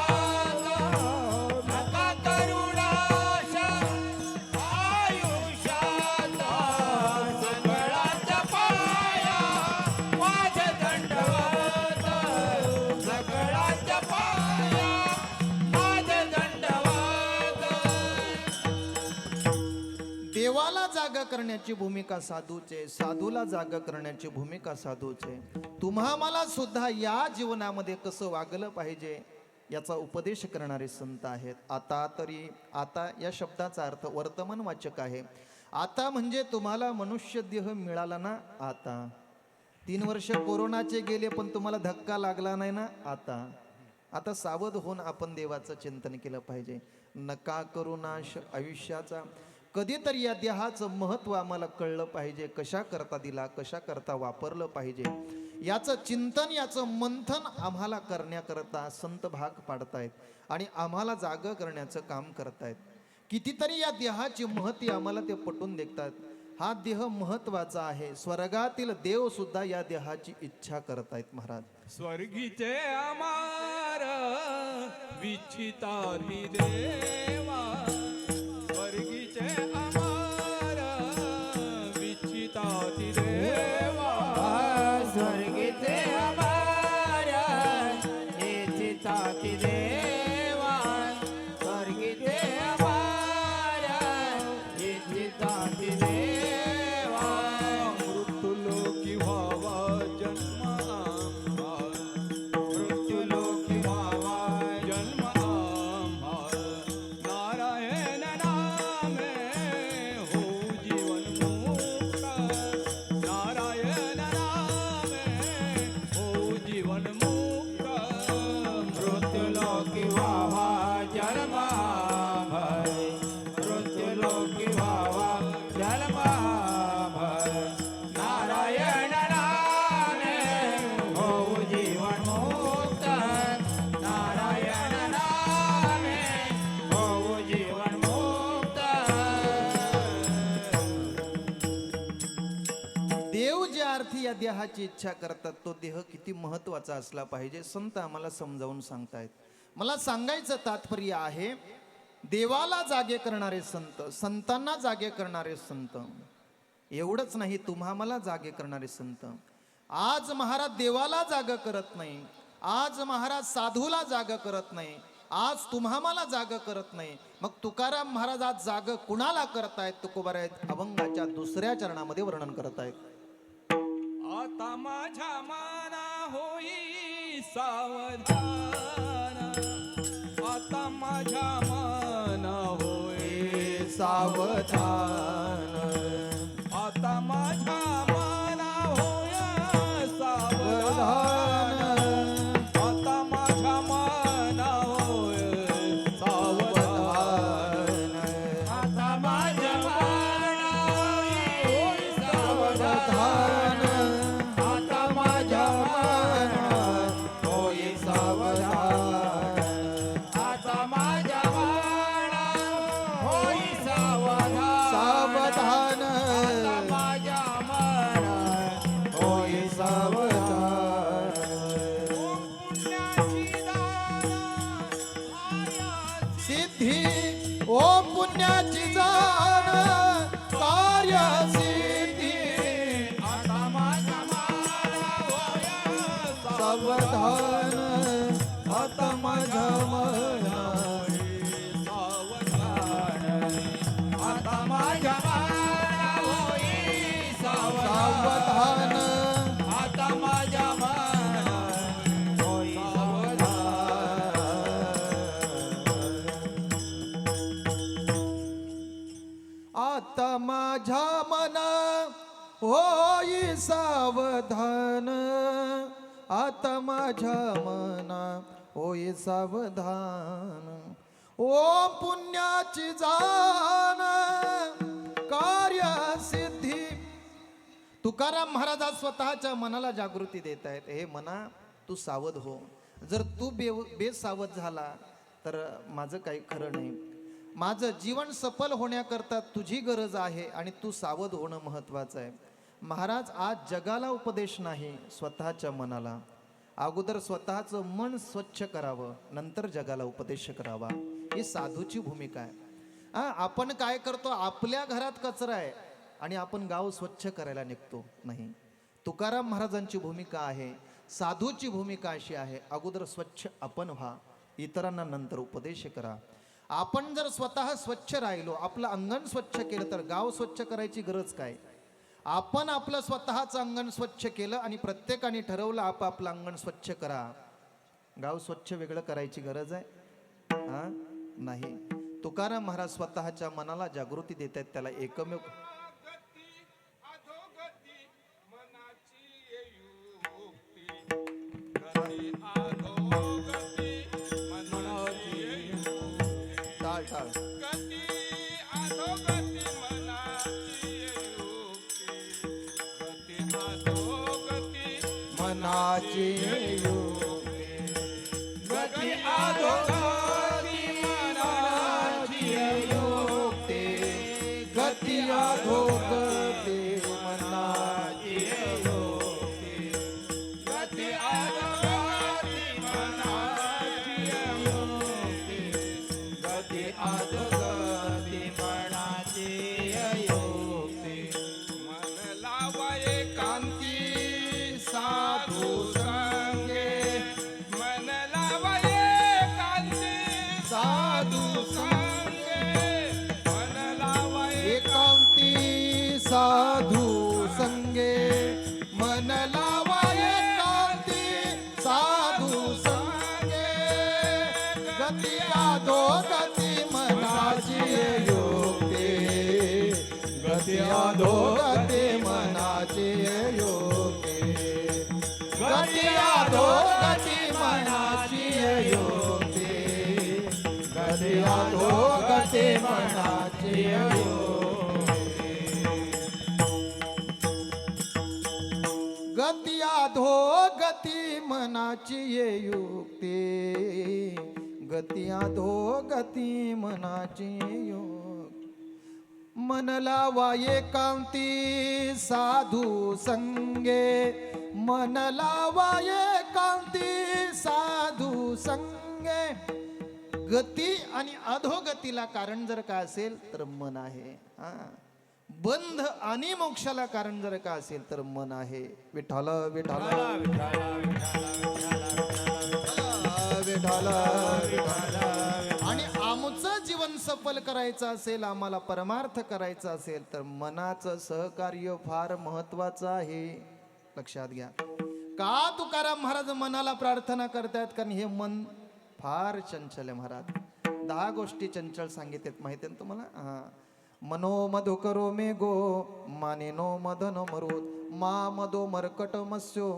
नका करुणाश आयुष्याचा. सगळ्याच्या पाया माझे दंडवत, सगळ्याच्या पाया माझे दंडवत. देवाला जागा करण्याची भूमिका साधूचे, साधूला जागा करण्याची भूमिका साधूचे. तुम्हा मला सुद्धा या जीवनामध्ये कसं वागलं पाहिजे याचा उपदेश करणारे संत आहेत. आता तरी, आता या शब्दाचा अर्थ वर्तमानवाचक आहे. आता म्हणजे तुम्हाला मनुष्य देह मिळाला ना, आता 3 वर्ष कोरोनाचे गेले पण तुम्हाला धक्का लागला नाही ना, आता सावध होऊन आपण देवाचं चिंतन केलं पाहिजे. नका करू नाश आयुष्याचा. कधीतरी या देहाचं महत्त्व आम्हाला कळलं पाहिजे. कशा करता दिला, कशा करता वापरलं पाहिजे याचं चिंतन, याचं मंथन आम्हाला करण्याकरता संत भाग पाडतायत आणि आम्हाला जागं करण्याचं काम करतायत. कितीतरी या देहाची महती आम्हाला ते पटवून देतात. हा देह महत्वाचा आहे. स्वर्गातील देव सुद्धा या देहाची इच्छा करतायत महाराज. स्वर्गीचे अमार विचितारी देवा, स्वर्गीचे अमार विचितारी देवा. स्वर्गीचे अमार्या इच्छिताती देवा, स्वर्गीचे अमार्या इच्छिताती देवा. मृत्युलोकी व्हावा जन्म आम्हा, मृत्युलोकी व्हावा जन्म आम्हा. नारायण नामे होऊ जीवन मुक्त, नारायण नामे होऊ जीवन मुक्त. मृत्युलोकी व्हावा जन्माभय, मृत्युलोकी व्हावा जन्माभय. नारायण नामे होऊ जीवन मुक्त, नारायण नामे होऊ जीवन मुक्त. देव ज्या अर्थी या देहाची इच्छा करतात तो देह किती महत्वाचा असला पाहिजे संत आम्हाला समजावून सांगतायत. मला सांगायचं तात्पर्य आहे, देवाला जागे करणारे संत, संतांना जागे करणारे संत, एवढंच नाही तुम्हा मला जागे करणारे संत. आज महाराज देवाला जाग करत नाही, आज महाराज साधूला जाग करत नाही, आज तुम्हा मला जाग करत नाही. मग तुकाराम महाराज आज जाग कुणाला करतायत? तुकोबारायत अभंगाच्या 2ऱ्या चरणामध्ये वर्णन करतायत. आता माझ्या माना होई सावधान, आता माझ्या माना होई सावधान, आता माझ्या माना होय सावधान, आता माझ्या माना होय सावधान. आता माझ्या माना होई सावधान, आता माझ्या माना होई सावधान, आता माझ्या माना होई सावधान. सावधान आता माझ्या मना सावधान आता माझ्या मना होई सावधान आता माझ्या मना होई आता माझ्या मना होई सावधान आता माझ्या मना होई सावधान ओ पुण्याची जाण कार्यसिद्धी तुकाराम महाराज आज स्वतःच्या मनाला जागृती देत आहेत. हे मना तू सावध हो. जर तू बेसावध झाला तर माझं काही खरं नाही. माझं जीवन सफल होण्याकरता तुझी गरज आहे आणि तू सावध होणं महत्वाचं आहे. महाराज आज जगाला उपदेश नाही, स्वतःच्या मनाला. अगोदर स्वतःचं मन स्वच्छ करावं, नंतर जगाला उपदेश करावा. ही साधूची भूमिका आहे. आपण काय करतो, आपल्या घरात कचरा आहे आणि आपण गाव स्वच्छ करायला निघतो. नाही, तुकाराम महाराजांची भूमिका आहे, साधूची भूमिका अशी आहे, अगोदर स्वच्छ आपण व्हा, इतरांना नंतर उपदेश करा. आपण जर स्वतः स्वच्छ राहिलो, आपलं अंगण स्वच्छ केलं तर गाव स्वच्छ करायची गरज काय. आपण आपलं स्वतःचं अंगण स्वच्छ केलं आणि प्रत्येकाने ठरवलं आपापलं अंगण स्वच्छ करा, गाव स्वच्छ वेगळं करायची गरज आहे हा नाही. तुकाराम महाराज स्वतःच्या मनाला जागृती देत आहेत. त्याला एकमेव टाळ टाळ मनाची गती अधोगती मनाची योगते गती अधोगती मनाची योगते गती अधोगती मनाची योगते गती अधोगती मनाची योगते मन लावा एकांती साधू संगे मन लावा एकांती साधू संगे मन लावा एकांती साधू संगे मन लावा एकांती साधू संगे गती अधो गती मनाची योगते गती अधो गती मनाची योगते गती अधो गती मनाची योगते गती अधो गती मनाची योगते गती अधो गती मनाची युक्ते गती अधो गती मनाची योग मन लावा एकांती साधू संगे मन लावा एकांती साधू संगे गती आणि अधोगतीला कारण जर का असेल तर मन आहे. बंध आणि मोक्षाला कारण जर का असेल तर मन आहे. विठ्ठल विठ्ठल विठ्ठल विठ्ठल. आणि आमचं जीवन सफल करायचं असेल, आम्हाला परमार्थ करायचा असेल तर मनाचं सहकार्य फार महत्वाचं आहे. लक्षात घ्या. का तुकाराम महाराज मनाला प्रार्थना करतात, कारण हे मन फार चंचल आहे. महाराज 10 गोष्टी चंचल सांगितलेत माहिती आहे तुम्हाला. मनो मधो करो मे गो मानेनो मदन मरोत मा मदो मरकट मस्यो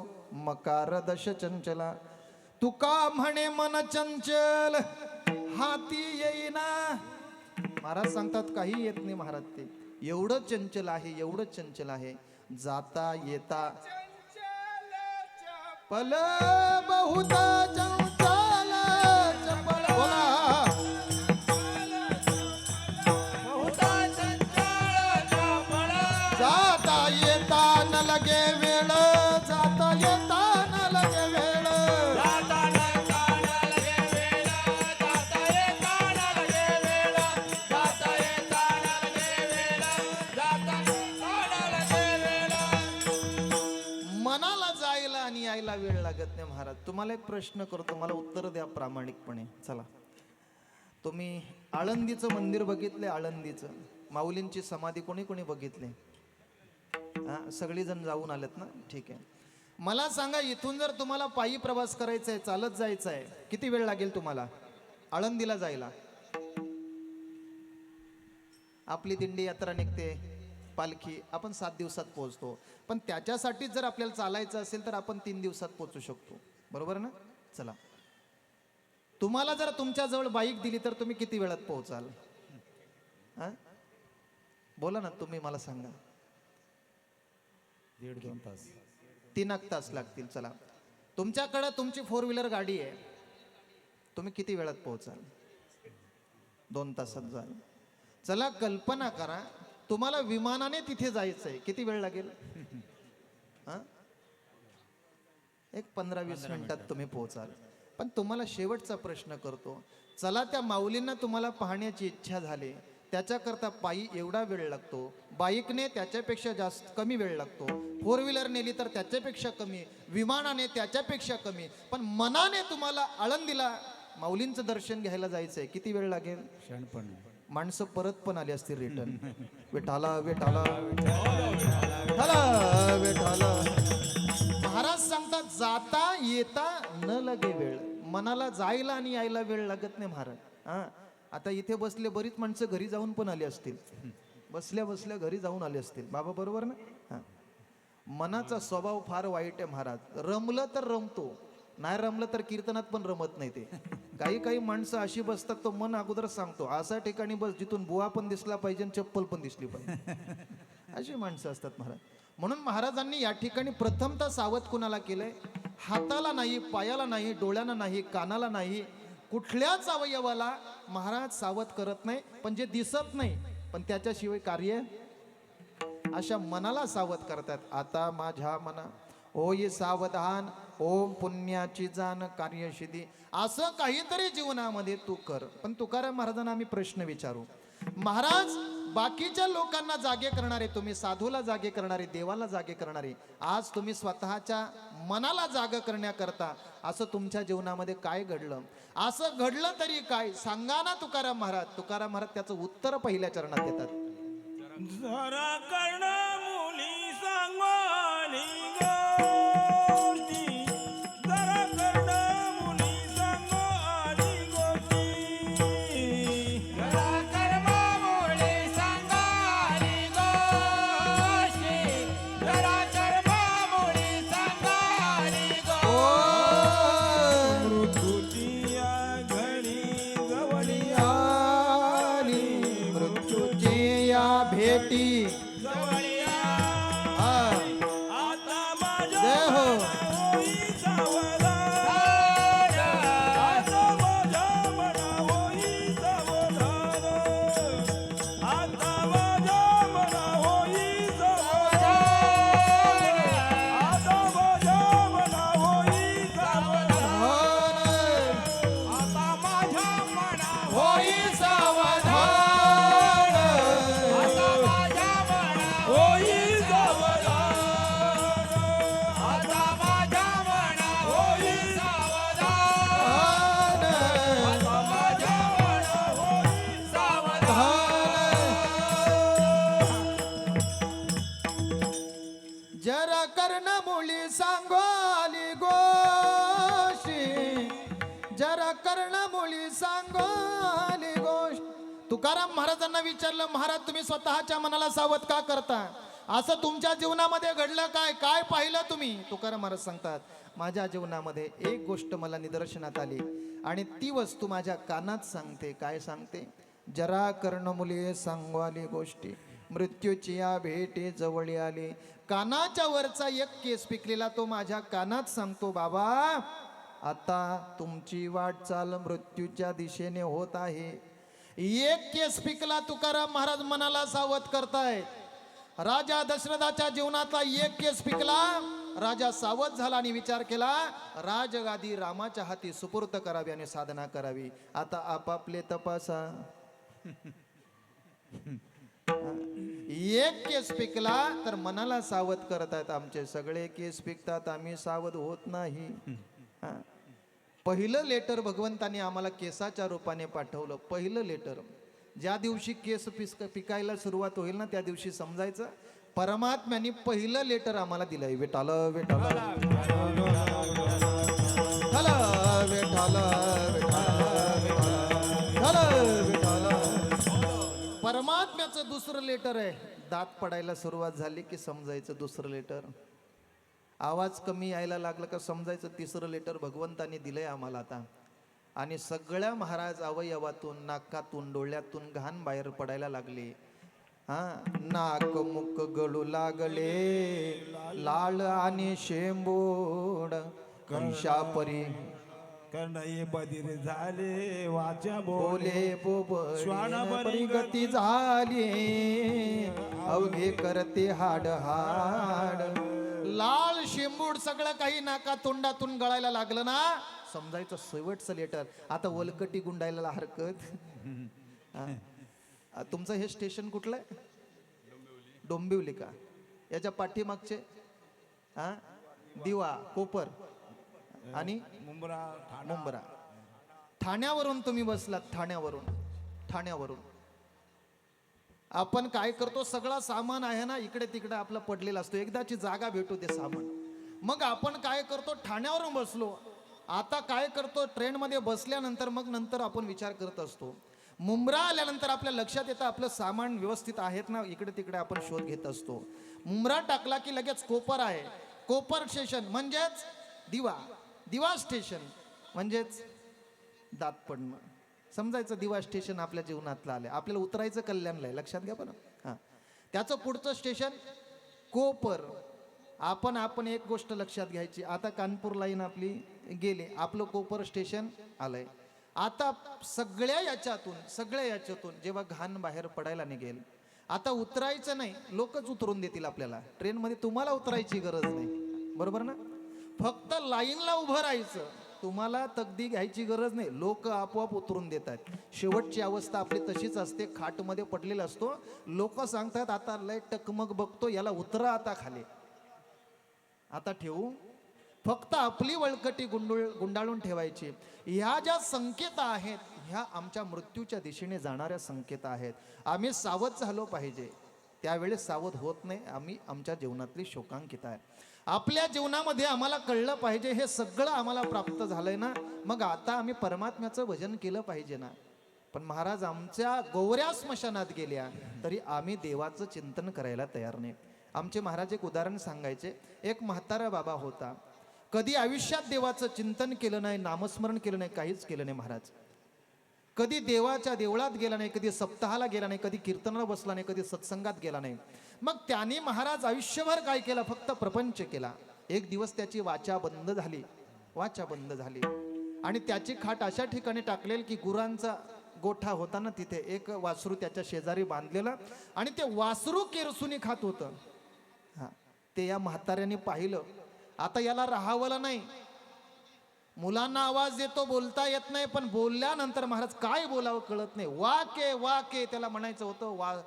मकार दश चंचला. तुका म्हणे मन चंचल हाती येईना. महाराज सांगतात काही येत नाही महाराज, ते एवढं चंचल आहे, एवढं चंचल आहे. जाता येता पल बहुत चंचल चपल. बोला जाता येता न लगे वेळ जाता येता न लगे वेळ मनाला जायला आणि यायला वेळ लागत नाही महाराज. महाराज तुम्हाला एक प्रश्न करतो, मला उत्तर द्या प्रामाणिकपणे. चला, तुम्ही आळंदीचं मंदिर बघितले? आळंदीचं माऊलींची समाधी कोणी कोणी बघितले? हा, सगळीजण जाऊन आलेत ना? ठीक आहे. मला सांगा, इथून जर तुम्हाला पायी प्रवास करायचा आहे, चालत जायचं आहे, किती वेळ लागेल तुम्हाला आळंदीला जायला? आपली दिंडी यात्रा निघते, पालखी, आपण 7 दिवसात पोहोचतो. पण त्याच्यासाठी जर आपल्याला चालायचं असेल तर आपण 3 दिवसात पोहोचू शकतो, बरोबर ना? चला, तुम्हाला जर तुमच्या जवळ बाईक दिली तर तुम्ही किती वेळात पोहोचाल? हा, बोला ना, तुम्ही मला सांगा. 1.5-2 तास. 3 तास लागतील. चला, तुमच्याकडे तुमची 4 व्हीलर गाडी आहे, तुम्ही किती वेळात पोहोचाल? 2 तासात जाल. चला, कल्पना करा, तुम्हाला विमानाने तिथे जायचंय, किती वेळ लागेल? हा, एक 15-20 मिनिटात तुम्ही पोहोचाल. पण तुम्हाला शेवटचा प्रश्न करतो, चला, त्या माऊलींना तुम्हाला पाहण्याची इच्छा झाली, त्याच्याकरता पायी एवढा वेळ लागतो, बाईकने त्याच्यापेक्षा जास्त कमी वेळ लागतो, 4 व्हीलर नेली तर त्याच्यापेक्षा कमी, विमानाने त्याच्यापेक्षा कमी, पण मनाने तुम्हाला आळंदीला माऊलींचं दर्शन घ्यायला जायचंय, किती वेळ लागेल? माणसं परत पण आली असतील रिटर्न. विठाला विठाला विठाला विठाला. महाराज सांगतात, जाता येता न लगे वेळ. मनाला जायला आणि यायला वेळ लागत नाही महाराज. हा, आता इथे बसले बरीच माणसं घरी जाऊन पण आली असतील, बसल्या बसल्या घरी जाऊन आले असतील. बाबा बरोबर ना? हा, मनाचा स्वभाव फार वाईट आहे महाराज. रमलं तर रमतो, नाही रमलं तर कीर्तनात पण रमत नाही. ते काही माणसं अशी बसतात, तो मन अगोदर सांगतो अशा ठिकाणी बस जिथून बुवा पण दिसला पाहिजे आणि चप्पल पण दिसली पाहिजे. अशी माणसं असतात महाराज. म्हणून महाराजांनी या ठिकाणी प्रथमतः सावध कुणाला केलंय? हाताला नाही, पायाला नाही, डोळ्याला नाही, कानाला नाही, कुठल्याच अवयवाला महाराज सावध करत नाही. पण जे दिसत नाही पण त्याच्याशिवाय कार्य, अशा मनाला सावध करतात. आता माझ्या मना होय सावधान, ओम पुण्याची जाण कार्यसिद्धी. असं काहीतरी जीवनामध्ये तू कर. पण तुकाराम महाराजांना आम्ही प्रश्न विचारू, महाराज बाकीच्या लोकांना जागे करणारे तुम्ही, साधूला जागे करणारे, देवाला जागे करणारे, आज तुम्ही स्वतःच्या मनाला जाग करण्याकरता असं तुमच्या जीवनामध्ये काय घडलं? असं घडलं तरी काय सांगा ना तुकाराम महाराज. तुकाराम महाराज त्याचं उत्तर पहिल्या चरणात देतात. जरा कर्ण मुली सांगवानी गोष्टी, जरा कर्ण मुली सांगवानी गोष्टी, जरा कर्मामुळे सांगाली गोष्टी, जरा कर्मामुळे सांगाली गोष्टी. मृत्यूची या घडी जवळी आली मृत्यूची या भेटी. जवळी हा, आता माझ्या जय हो. होई सावधान, आता माझ्या मना होई सावधान, आता माझ्या मना होई सावधान, आता माझ्या मना होई सावधान, आता माझ्या मना होई सावधान. आता माझ्या मना होई सावधान, आता माझ्या मना होई सावधान, आता माझ्या मना होई सावधान. जरा कर्ण मुली सांगोली गोष्टी, जरा कर्ण मुली सांगोली गोष्ट. तुकाराम महाराजांना विचारलं, महाराज तुम्ही स्वतःच्या मनाला सावध का करता? असं तुमच्या जीवनामध्ये घडलं काय? काय पाहिलं तुम्ही? तुकाराम महाराज सांगतात, माझ्या जीवनामध्ये एक गोष्ट मला निदर्शनात आली आणि ती वस्तू माझ्या कानात सांगते. काय सांगते? जरा कर्ण मुली सांगवाली गोष्टी, मृत्यूची या भेटी जवळी आली. कानाच्या वरचा एक केस पिकलेला तो माझ्या कानात सांगतो, बाबा आता तुमची वाटचाल मृत्यूच्या दिशेने होत आहे. एक केस पिकला. तुकाराम महाराज मनाला सावध करतायत. राजा दशरथाच्या जीवनातला एक केस पिकला. राजा सावध झाला आणि विचार केला, राजगादी रामाच्या हाती सुपूर्त करावी आणि साधना करावी. आता आपापले तपासा. एक केस पिकला तर मनाला सावध करतात. आमचे सगळे केस पिकतात, आम्ही सावध होत नाही. हा. पहिलं लेटर भगवंताने आम्हाला केसाच्या रूपाने पाठवलं. पहिलं लेटर. ज्या दिवशी केस पिकायला सुरुवात होईल ना त्या दिवशी समजायचं परमात्म्याने पहिलं लेटर आम्हाला दिलंय. विठाल विठाल परमात्म्याचं दुसरं लेटर आहे. दात पडायला सुरुवात झाली की समजायचं दुसरं लेटर. आवाज कमी यायला लागला का समजायचं तिसरं लेटर भगवंताने दिलंय आम्हाला आता. आणि सगळ्या महाराज अवयवातून नाकातून डोळ्यातून घाण बाहेर पडायला लागली. हा, नाक मुक गळू लागले लाल आणि शेंबूड कंशापरी कर्णये बधीर झाले वाचा बोले श्वानापरी गती झाली अवघे करते हाड हाड. लाल शेंबूड सगळं काही नाका तोंडातून गळायला लागलं ना समजायचं शेवटचं लेटर. आता वलकटी गुंडायला हरकत. तुमचं हे स्टेशन कुठलं आहे? डोंबिवली का? याच्या पाठीमागचे हा दिवा कोपर आणि मुंब्रा. ठाण्यावरून तुम्ही बसलात. ठाण्यावरून आपण काय करतो सगळा सामान आहे ना इकडे तिकडे आपलं पडलेला असतो. एकदाची जागा भेटू दे सामान. मग आपण काय करतो ठाण्यावरून बसलो. आता काय करतो ट्रेनमध्ये बसल्यानंतर मग नंतर आपण विचार करत असतो. मुंब्रा आल्यानंतर आपल्या लक्षात येतं आपलं सामान व्यवस्थित आहेत ना इकडे तिकडे आपण शोध घेत असतो. मुंब्रा टाकला की लगेच कोपर आहे. कोपर स्टेशन म्हणजेच दिवा स्टेशन म्हणजेच दात पडणं. समजायचं दिवा स्टेशन आपल्या जीवनातलं आलं. आपल्याला उतरायचं कल्याणला आहे. लक्षात घ्या बरं. हां, त्याचं पुढचं स्टेशन कोपर. आपण एक गोष्ट लक्षात घ्यायची. आता कानपूर लाईन आपली गेली. आपलं कोपर स्टेशन आलंय. आता सगळ्या याच्यातून जेव्हा घाण बाहेर पडायला निघेल आता उतरायचं नाही. लोकच उतरून देतील आपल्याला. ट्रेनमध्ये तुम्हाला उतरायची गरज नाही. बरोबर ना? फक्त लाईनला उभं राहायचं. तुम्हाला तगदी घ्यायची गरज नाही. लोक आपोआप उतरून देतात. शेवटची अवस्था आपली तशीच असते. खाटमध्ये पडलेला असतो. लोक सांगतात आता लय टकमक बघतो याला उतरा आता खाली. आता ठेवू फक्त आपली वळकटी गुंडाळून ठेवायची. ह्या ज्या संकेत आहेत ह्या आमच्या मृत्यूच्या दिशेने जाणाऱ्या संकेत आहेत. आम्ही सावध झालो पाहिजे. त्यावेळेस सावध होत नाही. आम्ही आमच्या जीवनातली शोकांकित आहे. आपल्या जीवनामध्ये आम्हाला कळलं पाहिजे हे सगळं आम्हाला प्राप्त झालंय ना मग आता आम्ही परमात्म्याचं भजन केलं पाहिजे ना. पण महाराज आमच्या गौऱ्या स्मशानात गेल्या तरी आम्ही देवाचं चिंतन करायला तयार नाही. आमचे महाराज एक उदाहरण सांगायचे. एक म्हातारा बाबा होता. कधी आयुष्यात देवाचं चिंतन केलं नाही, नामस्मरण केलं नाही, काहीच केलं नाही महाराज. कधी देवाच्या देवळात गेला नाही, कधी सप्ताहाला गेला नाही, कधी कीर्तनाला बसला नाही, कधी सत्संगात गेला नाही. मग त्याने महाराज आयुष्यभर काय केलं? फक्त प्रपंच केला. एक दिवस त्याची वाचा बंद झाली आणि त्याची खाट अशा ठिकाणी टाकलेली की गुरांचा गोठा होता ना तिथे एक वासरू त्याच्या शेजारी बांधलेलं आणि ते वासरू केरसुनी खात होतं. हा, ते या म्हाताऱ्याने पाहिलं. आता याला राहावलं नाही. मुलांना आवाज देतो, बोलता येत नाही, पण बोलल्यानंतर महाराज काय बोलावं कळत नाही. वाके त्याला म्हणायचं होतं.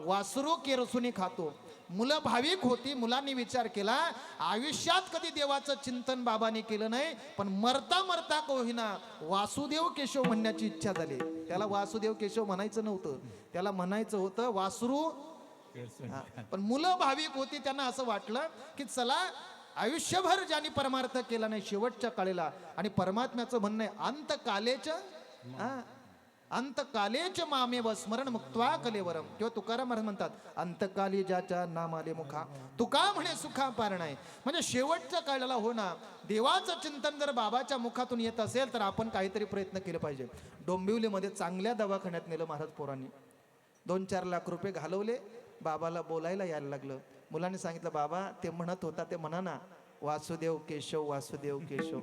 वासरू केरसुनी खातो. मुलं भाविक होती. मुलांनी विचार केला आयुष्यात कधी देवाचं चिंतन बाबांनी केलं नाही, पण मरता का होईना वासुदेव केशव म्हणण्याची इच्छा झाली. त्याला वासुदेव केशव म्हणायचं नव्हतं, त्याला म्हणायचं होतं वासरू. पण मुलं भाविक होती. त्यांना असं वाटलं की चला आयुष्यभर ज्यांनी परमार्थ केला नाही शेवटच्या काळेला आणि परमात्म्याचं म्हणणं आहे अंतकालेच मामेव स्मरण मुक्त्वा कलेवरम. किंवा तुकाराम महाराज म्हणतात अंतकाली ज्याच्या नामाले मुखा तुका म्हणे सुखा पारणाय. म्हणजे शेवटच्या काळाला हो ना देवाचं चिंतन जर बाबाच्या मुखातून येत असेल तर आपण काहीतरी प्रयत्न केले पाहिजे. डोंबिवलीमध्ये चांगल्या दवाखान्यात नेलं महाराज पोरांनी. 2-4 लाख रुपये घालवले. बाबाला बोलायला यायला लागलं. मुलांनी सांगितलं बाबा ते म्हणत होता ते म्हणा ना वासुदेव केशव वासुदेव केशव.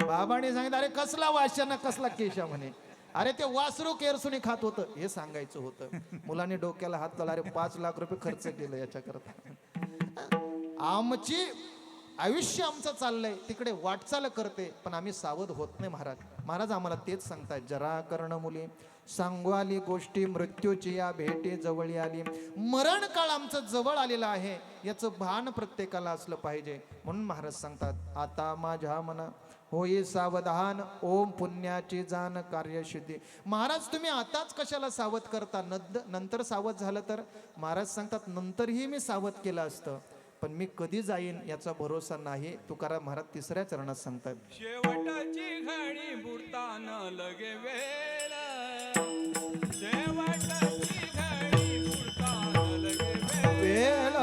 बाबाने सांगितलं अरे कसला वाशना कसला केशव म्हणे. अरे ते वासरू केरसुनी खात होतं हे सांगायचं होतं. मुलांनी डोक्याला हात लावला. अरे 5 लाख रुपये खर्च केलं याच्याकरता. आमची आयुष्य आमचं चाललंय तिकडे वाटचाल करते पण आम्ही सावध होत नाही. महाराज आम्हाला तेच सांगतायत. जरा कर्ण मुली सांगू आली गोष्टी मृत्यूची या भेटी जवळ आली. मरण काळ आमचं जवळ आलेलं आहे याचं भान प्रत्येकाला असलं पाहिजे. म्हणून महाराज सांगतात आता माझ्या मना होई सावधान ओम पुण्याची जाण कार्यसिद्धी. महाराज तुम्ही आताच कशाला सावध करता, नंतर सावध झालं तर? महाराज सांगतात नंतरही मी सावध केलं असतं, पण मी कधी जाईन याचा भरोसा नाही. तुकाराम महाराज तिसऱ्या चरणात सांगतात, शेवटाची घडी बुडताना लगे वेळ, शेवटाची घडी बुडताना लगे वेळ, वेळ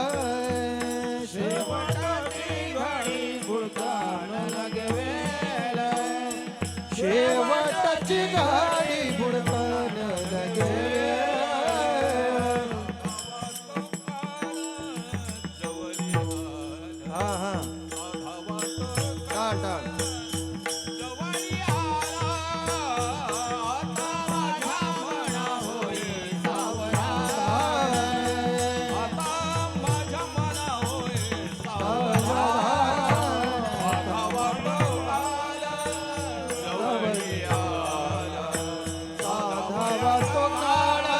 शेवटाची घडी बुडतान लगे वेळ, शेवटची गाडी बुडतान लगे वेळ. जवळी आला, हा हा टाळ टाळ. जवळी आला, आता माझ्या मना होई सावरा, आता माझ्या मना होई सावरा, आता वाटो आला, जवळी आला, साधावा तो काळा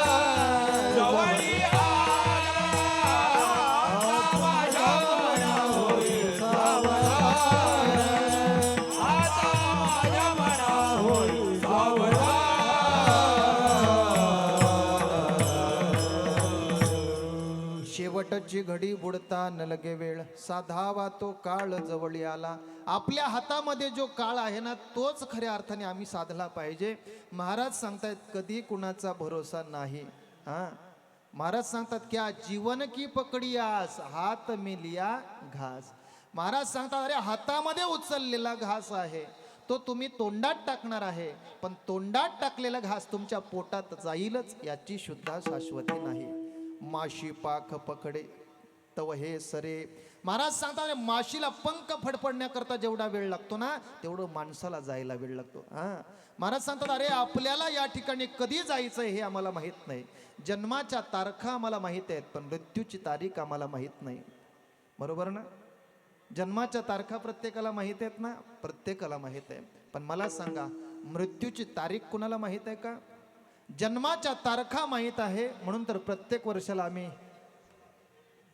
जवळी आला, आता माझ्या मना होई सावरा, आता माझ्या मना होई सावरा. शेवटची घडी बुडता न लगे वेळ, साधावा तो काळ जवळी आला. आपल्या हातामध्ये जो काळ आहे ना, तोच खऱ्या अर्थाने आम्ही साधला पाहिजे. महाराज सांगतायत कधी कुणाचा भरोसा नाही. हा महाराज सांगतात क्या जीवन की पकडी आस, हात में लिया घास. महाराज सांगतात अरे हातामध्ये उचललेला घास आहे तो तुम्ही तोंडात टाकणार आहे, पण तोंडात टाकलेला घास तुमच्या पोटात जाईलच याची सुद्धा शाश्वती नाही. माशी पाख पकडे तव हे सरे. महाराज सांगतात माशीला पंख फडफडण्याकरता जेवढा वेळ लागतो ना, तेवढं माणसाला जायला वेळ लागतो. हा महाराज सांगतात अरे आपल्याला या ठिकाणी कधी जायचं हे आम्हाला माहित नाही. जन्माच्या तारखा आम्हाला माहित आहेत, पण मृत्यूची तारीख आम्हाला माहित नाही. बरोबर ना? जन्माच्या तारखा प्रत्येकाला माहित आहेत ना, प्रत्येकाला माहित आहे. पण मला सांगा मृत्यूची तारीख कुणाला माहित आहे का? जन्माच्या तारखा माहित आहे, म्हणून तर प्रत्येक वर्षाला आम्ही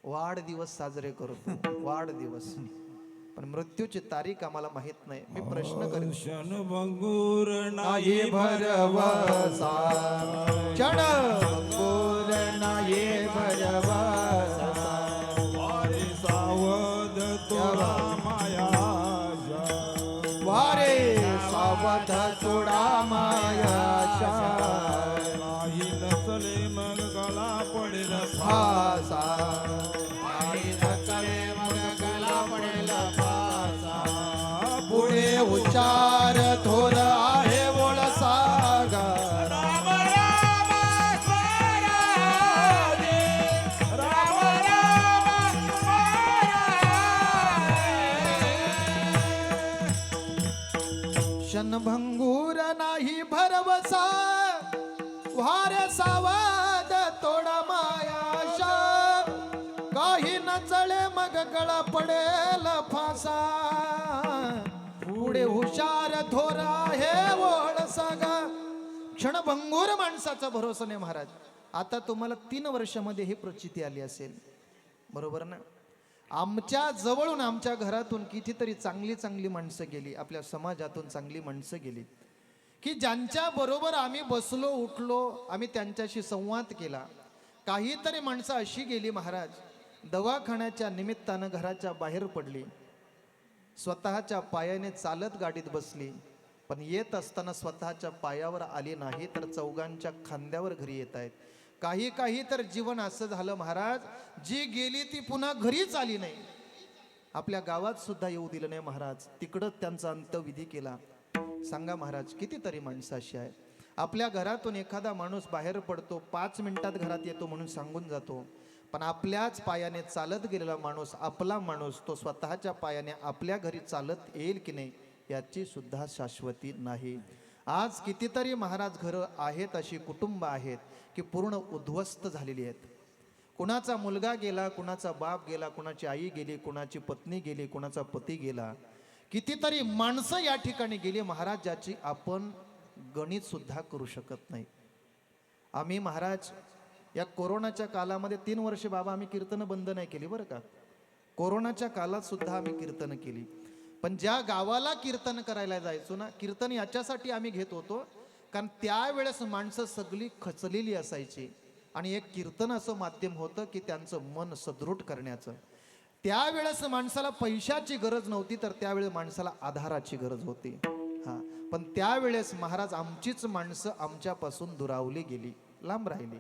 वाढदिवस साजरे करतो, वाढदिवस. पण मृत्यूची तारीख आम्हाला माहित नाही. मी प्रश्न करेन, क्षणभंगूर नाही नाही भरवसा, क्षण भंगूर नाही भरवसा, वारे सावध तोडा माया, वारे सावध तोडा मायाशा, नाही नचले मग गळा पडेल फासा, नाही नकळे मग गळा पडेल फासा. पुढे उच्चार थोर आहे बोल सागर, राम राम स्वराजे, राम राम स्वराजे. क्षणभंगूर नाही भरवसा, वारे सावध तोडा मायाशा, काही नचळे मग गळा पडेल फासा. पुढे हुशार थोरा हे ओळ सागा. क्षणभंगूर माणसाचा भरोसा नाही महाराज. आता तुम्हाला 3 वर्षामध्ये ही प्रचिती आली असेल, बरोबर ना? आमच्या जवळून आमच्या घरातून कितीतरी चांगली चांगली माणसं गेली, आपल्या समाजातून चांगली माणसं गेली, की ज्यांच्या बरोबर आम्ही बसलो उठलो, आम्ही त्यांच्याशी संवाद केला. काहीतरी माणसं अशी गेली महाराज, दवाखान्याच्या निमित्तानं घराच्या बाहेर पडली, स्वतःच्या पायाने चालत गाडीत बसली, पण येत असताना स्वतःच्या पायावर आली नाही, तर चौघांच्या खांद्यावर घरी येत आहेत. काही काही तर जीवन असं झालं महाराज, जी गेली ती पुन्हा घरीच आली नाही. आपल्या गावात सुद्धा येऊ दिलं नाही महाराज, तिकडंच त्यांचा अंत्यविधी केला. सांगा महाराज, कितीतरी माणसं अशी आहेत. आपल्या घरातून एखादा माणूस बाहेर पडतो, 5 मिनिटात घरात येतो म्हणून सांगून जातो, पण आपल्याच पायाने चालत गेलेला माणूस, आपला माणूस, तो स्वतःच्या पायाने आपल्या घरी चालत येईल की नाही याची सुद्धा शाश्वती नाही. आज कितीतरी महाराज घरं आहेत, अशी कुटुंब आहेत की पूर्ण उद्ध्वस्त झालेली आहेत. कुणाचा मुलगा गेला, कुणाचा बाप गेला, कुणाची आई गेली, कुणाची पत्नी गेली, कुणाचा पती गेला, कितीतरी माणसं या ठिकाणी गेली महाराज, ज्याची आपण गणित सुद्धा करू शकत नाही. आम्ही महाराज या कोरोनाच्या कालामध्ये 3 वर्ष बाबा आम्ही कीर्तन बंद नाही केली बरं का. कोरोनाच्या काळात सुद्धा आम्ही कीर्तन केली. पण ज्या गावाला कीर्तन करायला जायचो ना, कीर्तन याच्यासाठी आम्ही घेत होतो कारण त्यावेळेस माणसं सगळी खचलेली असायची आणि एक कीर्तन असं माध्यम होतं की त्यांचं मन सदृढ करण्याचं. त्यावेळेस माणसाला पैशाची गरज नव्हती, तर त्यावेळेस माणसाला आधाराची गरज होती. हा, पण त्यावेळेस महाराज आमचीच माणसं आमच्यापासून दुरावली गेली, लांब राहिली.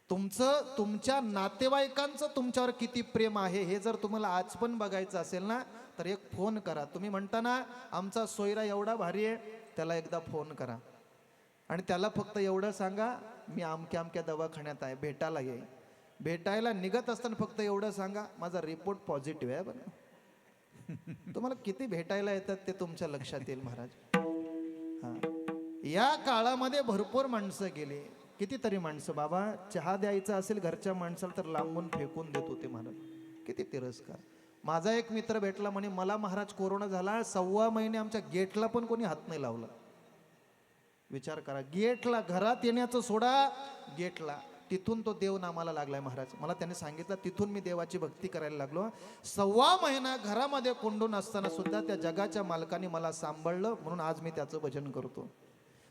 तुमच्या नातेवाईकांचं तुमच्यावर किती प्रेम आहे हे जर तुम्हाला आज पण बघायचं असेल ना, तर एक फोन करा. तुम्ही म्हणता ना आमचा सोयरा एवढा भारी आहे, त्याला एकदा फोन करा आणि त्याला फक्त एवढं सांगा मी अमक्या अमक्या दवाखान्यात आहे, भेटायला ये. भेटायला निघत असताना फक्त एवढं सांगा माझा रिपोर्ट पॉझिटिव्ह आहे बरं. तुम्हाला किती भेटायला येतात ते तुमच्या लक्षात येईल महाराज. हा, या काळामध्ये भरपूर माणसं गेली. कितीतरी माणसं, बाबा चहा द्यायचा असेल घरच्या माणसाला तर लांबून फेकून देत होते महाराज. किती तिरस्कार. माझा एक मित्र भेटला म्हणे मला महाराज कोरोना झाला, 6 महिने आमच्या गेटला पण कोणी हात नाही लावला. विचार करा, गेटला, घरात येण्याचं सोडा, गेटला. तिथून तो देव नामाला लागलाय महाराज. मला त्याने सांगितलं तिथून मी देवाची भक्ती करायला लागलो. 6 महिना घरामध्ये कोंडून असताना सुद्धा त्या जगाच्या मालकाने मला सांभाळलं, म्हणून आज मी त्याचं भजन करतो.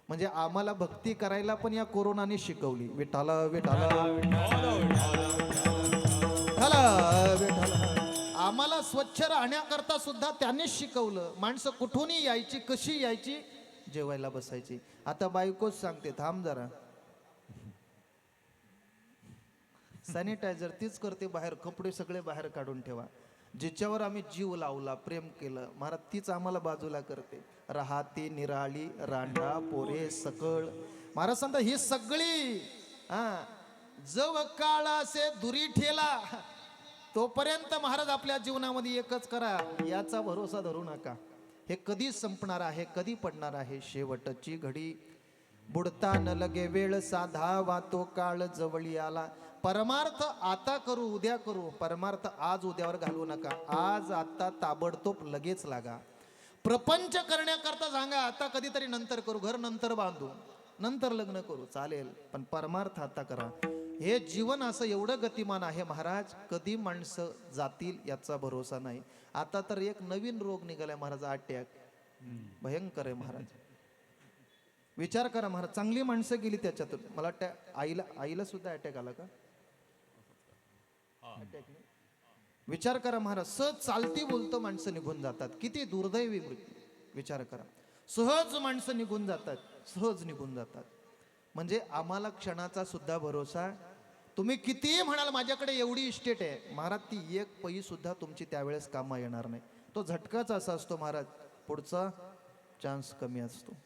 म्हणजे आम्हाला भक्ती करायला पण या कोरोनाने शिकवली. विठाला विठाला विठाला. आम्हाला स्वच्छ राहण्याकरता सुद्धा त्यानेच शिकवलं. माणसं कुठूनही यायची, कशी यायची, जेवायला बसायची. आता बायकोच सांगते थांब जरा, सॅनिटायझर तीच करते बाहेर, कपडे सगळे बाहेर काढून ठेवा. जिच्यावर आम्ही जीव लावला, प्रेम केलं महाराज, तीच आम्हाला बाजूला करते. राहती निराळी रांडा पोरे सकळ. महाराज सांगता ही सगळी जव काळ असे दुरी ठेला, तोपर्यंत महाराज आपल्या जीवनामध्ये एकच करा, याचा भरोसा धरू नका. हे कधी संपणार आहे, कधी पडणार आहे, शेवटची घडी. बुडता न लगे वेळ साधावा तो काळ जवळी आला. परमार्थ आता करू उद्या करू, परमार्थ आज उद्यावर घालवू नका. आज आता ताबडतोब लगेच लागा. प्रपंच करण्याकरता सांगा आता कधीतरी नंतर करू, घर नंतर बांधू, नंतर लग्न करू, चालेल, पण परमार्थ आता करा. हे जीवन असं एवढं गतिमान आहे महाराज, कधी माणसं जातील याचा भरोसा नाही. आता तर एक नवीन रोग निघालाय महाराज, अटॅक. भयंकर आहे महाराज. विचार करा महाराज, चांगली माणसं गेली त्याच्यातून. मला वाटतं आईला सुद्धा अटॅक आला का? विचार करा महाराज, सहज चालती बोलतो माणसं निघून जातात. किती दुर्दैवी मृत्यू. विचार करा, सहज माणसं निघून जातात, सहज निघून जातात. म्हणजे आम्हाला क्षणाचा सुद्धा भरोसा. तुम्ही किती म्हणाल माझ्याकडे एवढी इस्टेट आहे, महाराज ती एक पै सुद्धा तुमची त्यावेळेस कामा येणार नाही. तो झटकाच असा असतो महाराज, पुढचा चान्स कमी असतो.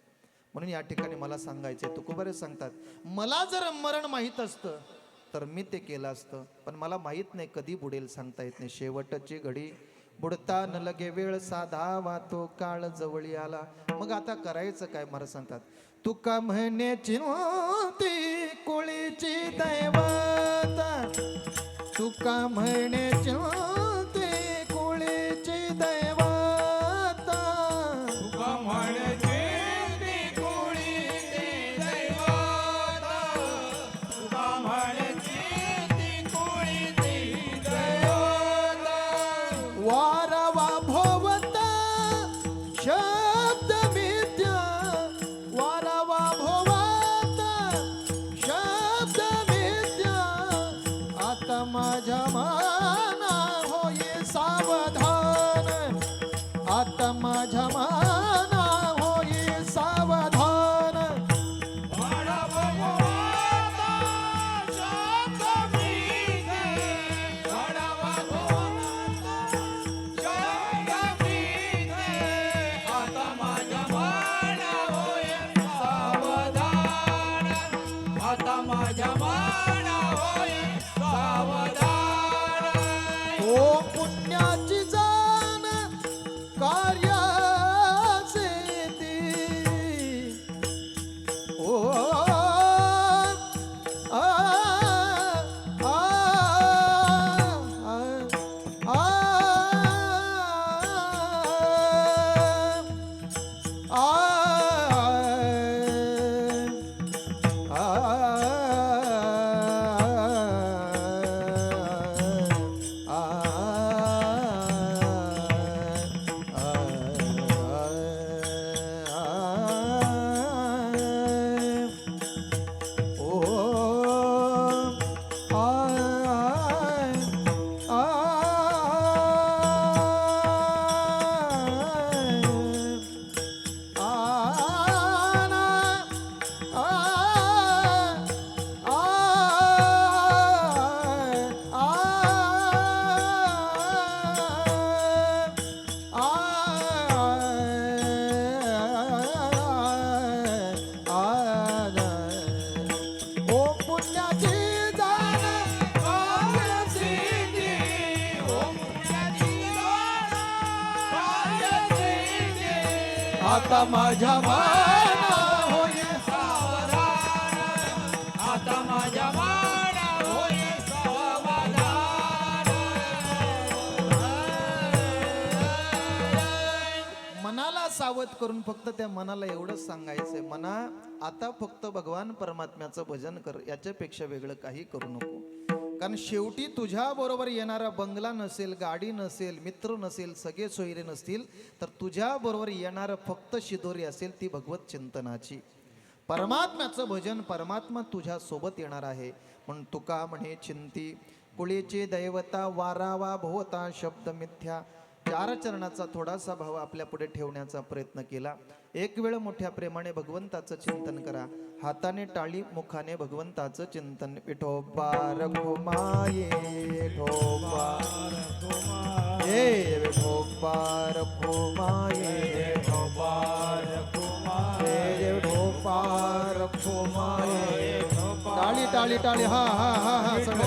म्हणून या ठिकाणी मला सांगायचंय, तुकोबारे सांगतात, मला जर मरण माहीत असतं तर मी ते केलं असतं, पण मला माहीत नाही कधी बुडेल, सांगता येत नाही. शेवटची घडी. बुडता न लगे वेळ साधावा तो काळ जवळी आला. मग आता करायचं काय महाराज सांगतात, तुका म्हणण्याची नव्हती कुळीची दैवत, तुका म्हणण्याची नव्हती कुळीची दैवत, तुका म्हणायची ती कुळीची दैवत, तुका म्हणायची ती कुळीची दैवत. वारवा भोवत शब्द मिथ्या, वारवा भोवत शब्द मिथ्या. आता माझ्या मना होई आता माझ्या मना होई आता माझ्या माना होई मनाला सावध करून फक्त त्या मनाला एवढंच सांगायचंय, मना आता फक्त भगवान परमात्म्याचं भजन कर, याच्यापेक्षा वेगळं काही करू नको. कारण शेवटी तुझ्या बरोबर येणारा बंगला नसेल, गाडी नसेल, मित्र नसेल, सगळे सोयरे नसतील, तर तुझ्या बरोबर येणारं फक्त शिदोरी असेल, ती भगवत चिंतनाची. परमात्म्याचं भजन, परमात्मा तुझ्या सोबत येणार आहे. म्हणून तुका म्हणे चिंती कुळीची दैवता वारावा भोवता शब्द मिथ्या. चार चरणाचा थोडासा भाव आपल्या पुढे ठेवण्याचा प्रयत्न केला. एक वेळ मोठ्या प्रेमाने भगवंताचं चिंतन करा. हाताने टाळी, मुखाने भगवंताचं चिंतन. विठोबा रखुमाये विठोबा ये विठोबा रखुमाये विठोबा रखुमाये. टाळी टाळी टाळी, हा हा हा हा सगळं.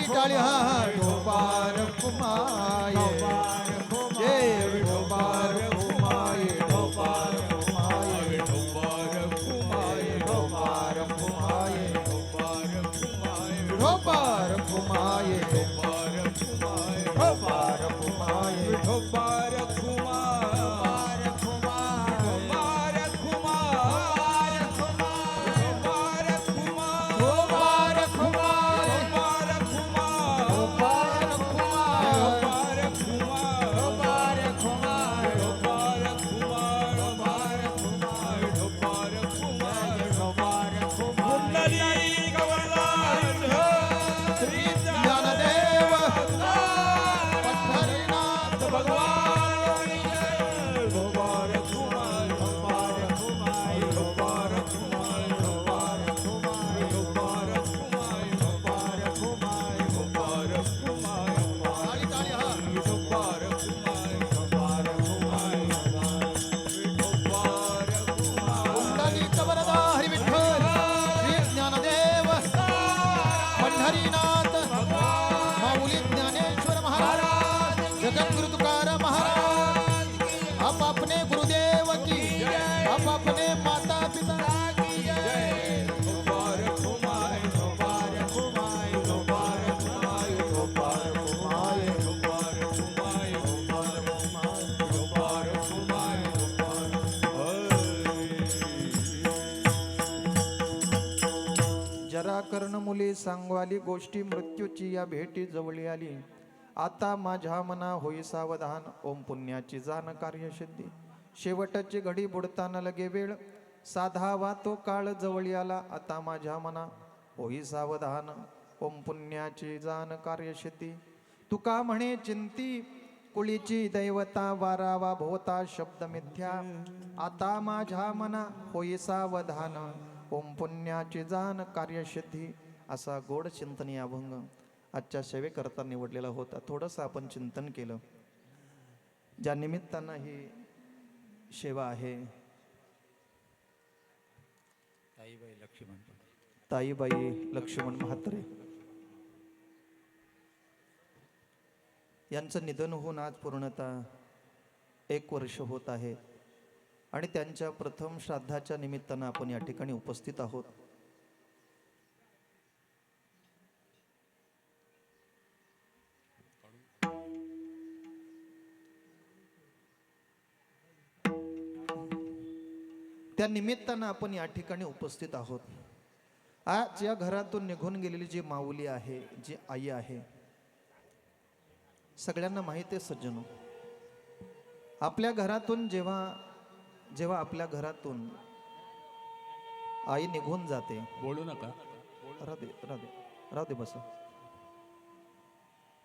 टाळी हा हा. ढोबार कुमाये जय ढोबार कुमाये ढोबार कुमाये ढोबार कुमाये ढोबार कुमाये ढोबार कुमाये ढोबार कुमाये ढोबार कर्ण मुली सांगवाली गोष्टी मृत्यूची या भेटी जवळी आली. आता माझ्या मना होई सावधान ओम पुण्याची जाण कार्यसिद्धी. शेवटची घडी बुडताना लगे वेळ साधावा तो काळ जवळी आला. आता माझ्या मना होई सावधान ओम पुण्याची जाण कार्यसिद्धी. तुका म्हणे चिंती कुळीची दैवता वारावा भोवता शब्द मिथ्या. आता माझ्या मना होई सावधान ओम पुण्याची जाण कार्यसिद्धी. असा गोड चिंतनीय अभंग आजच्या सेवेकरता निवडलेला होता. थोडंसं आपण चिंतन केलं. ज्या निमित्तानं ही सेवा आहे, ताईबाई लक्ष्मण म्हात्रे यांचं निधन होऊन आज पूर्णतः 1 वर्ष होत आहे आणि त्यांच्या प्रथम श्राद्धाच्या निमित्तानं आपण या ठिकाणी उपस्थित आहोत. त्या निमित्तानं आपण या ठिकाणी उपस्थित आहोत. आज या घरातून निघून गेलेली जी माऊली आहे, जी आई आहे, सगळ्यांना माहिती आहे सज्जनो, आपल्या घरातून जेव्हा आपल्या घरातून आई निघून जाते, बोलू नका, राहू दे बस,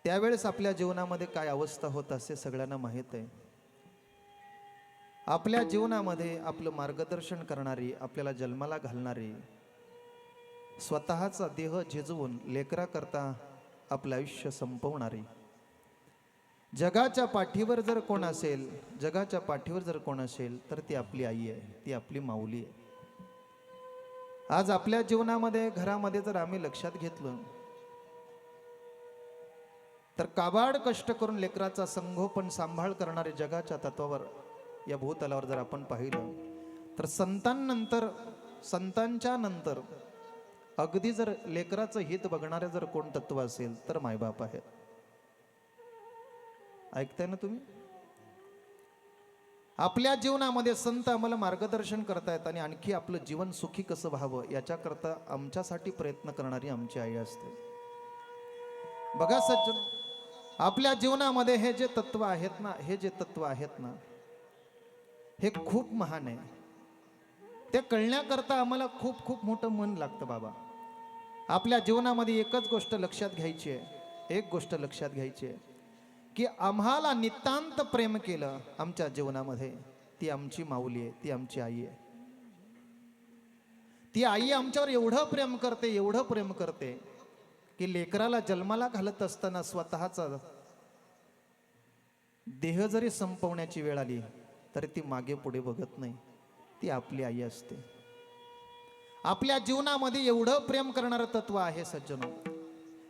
त्यावेळेस आपल्या जीवनामध्ये काय अवस्था होत असते सगळ्यांना माहित आहे. आपल्या जीवनामध्ये आपलं मार्गदर्शन करणारी, आपल्याला जन्माला घालणारी, स्वतःचा देह झिजवून लेकराकरता आपलं आयुष्य संपवणारी, जगाच्या पाठीवर जर कोण असेल, जगाच्या पाठीवर जर कोण असेल तर ती आपली आई आहे, ती आपली माऊली आहे. आज आपल्या जीवनामध्ये घरामध्ये जर आम्ही लक्षात घेतलं तर काबाड कष्ट करून लेकराचा संगोपन सांभाळ करणारे जगाच्या तत्वावर या भूतलावर जर आपण पाहिलं तर संतांच्या नंतर अगदी जर लेकराचं हित बघणारे जर कोण तत्व असेल तर मायबाप आहे. ऐकताय ना तुम्ही? आपल्या जीवनामध्ये संत आम्हाला मार्गदर्शन करतायत आणि आणखी आपलं जीवन सुखी कसं व्हावं याच्याकरता आमच्यासाठी प्रयत्न करणारी आमची आई असते. बघा सज्जन, आपल्या जीवनामध्ये हे जे तत्व आहेत ना, हे खूप महान आहे. ते कळण्याकरता आम्हाला खूप खूप मोठं मन लागतं बाबा. आपल्या जीवनामध्ये एकच गोष्ट लक्षात घ्यायची आहे, की आम्हाला नितांत प्रेम केलं आमच्या जीवनामध्ये, ती आमची माऊली आहे, ती आमची आई आहे. ती आई आमच्यावर एवढं प्रेम करते की लेकराला जन्माला घालत असताना स्वतःचा देह जरी संपवण्याची वेळ आली तरी ती मागे पुढे बघत नाही. ती आपली आई असते. आपल्या जीवनामध्ये एवढं प्रेम करणारं तत्व आहे सज्जनो.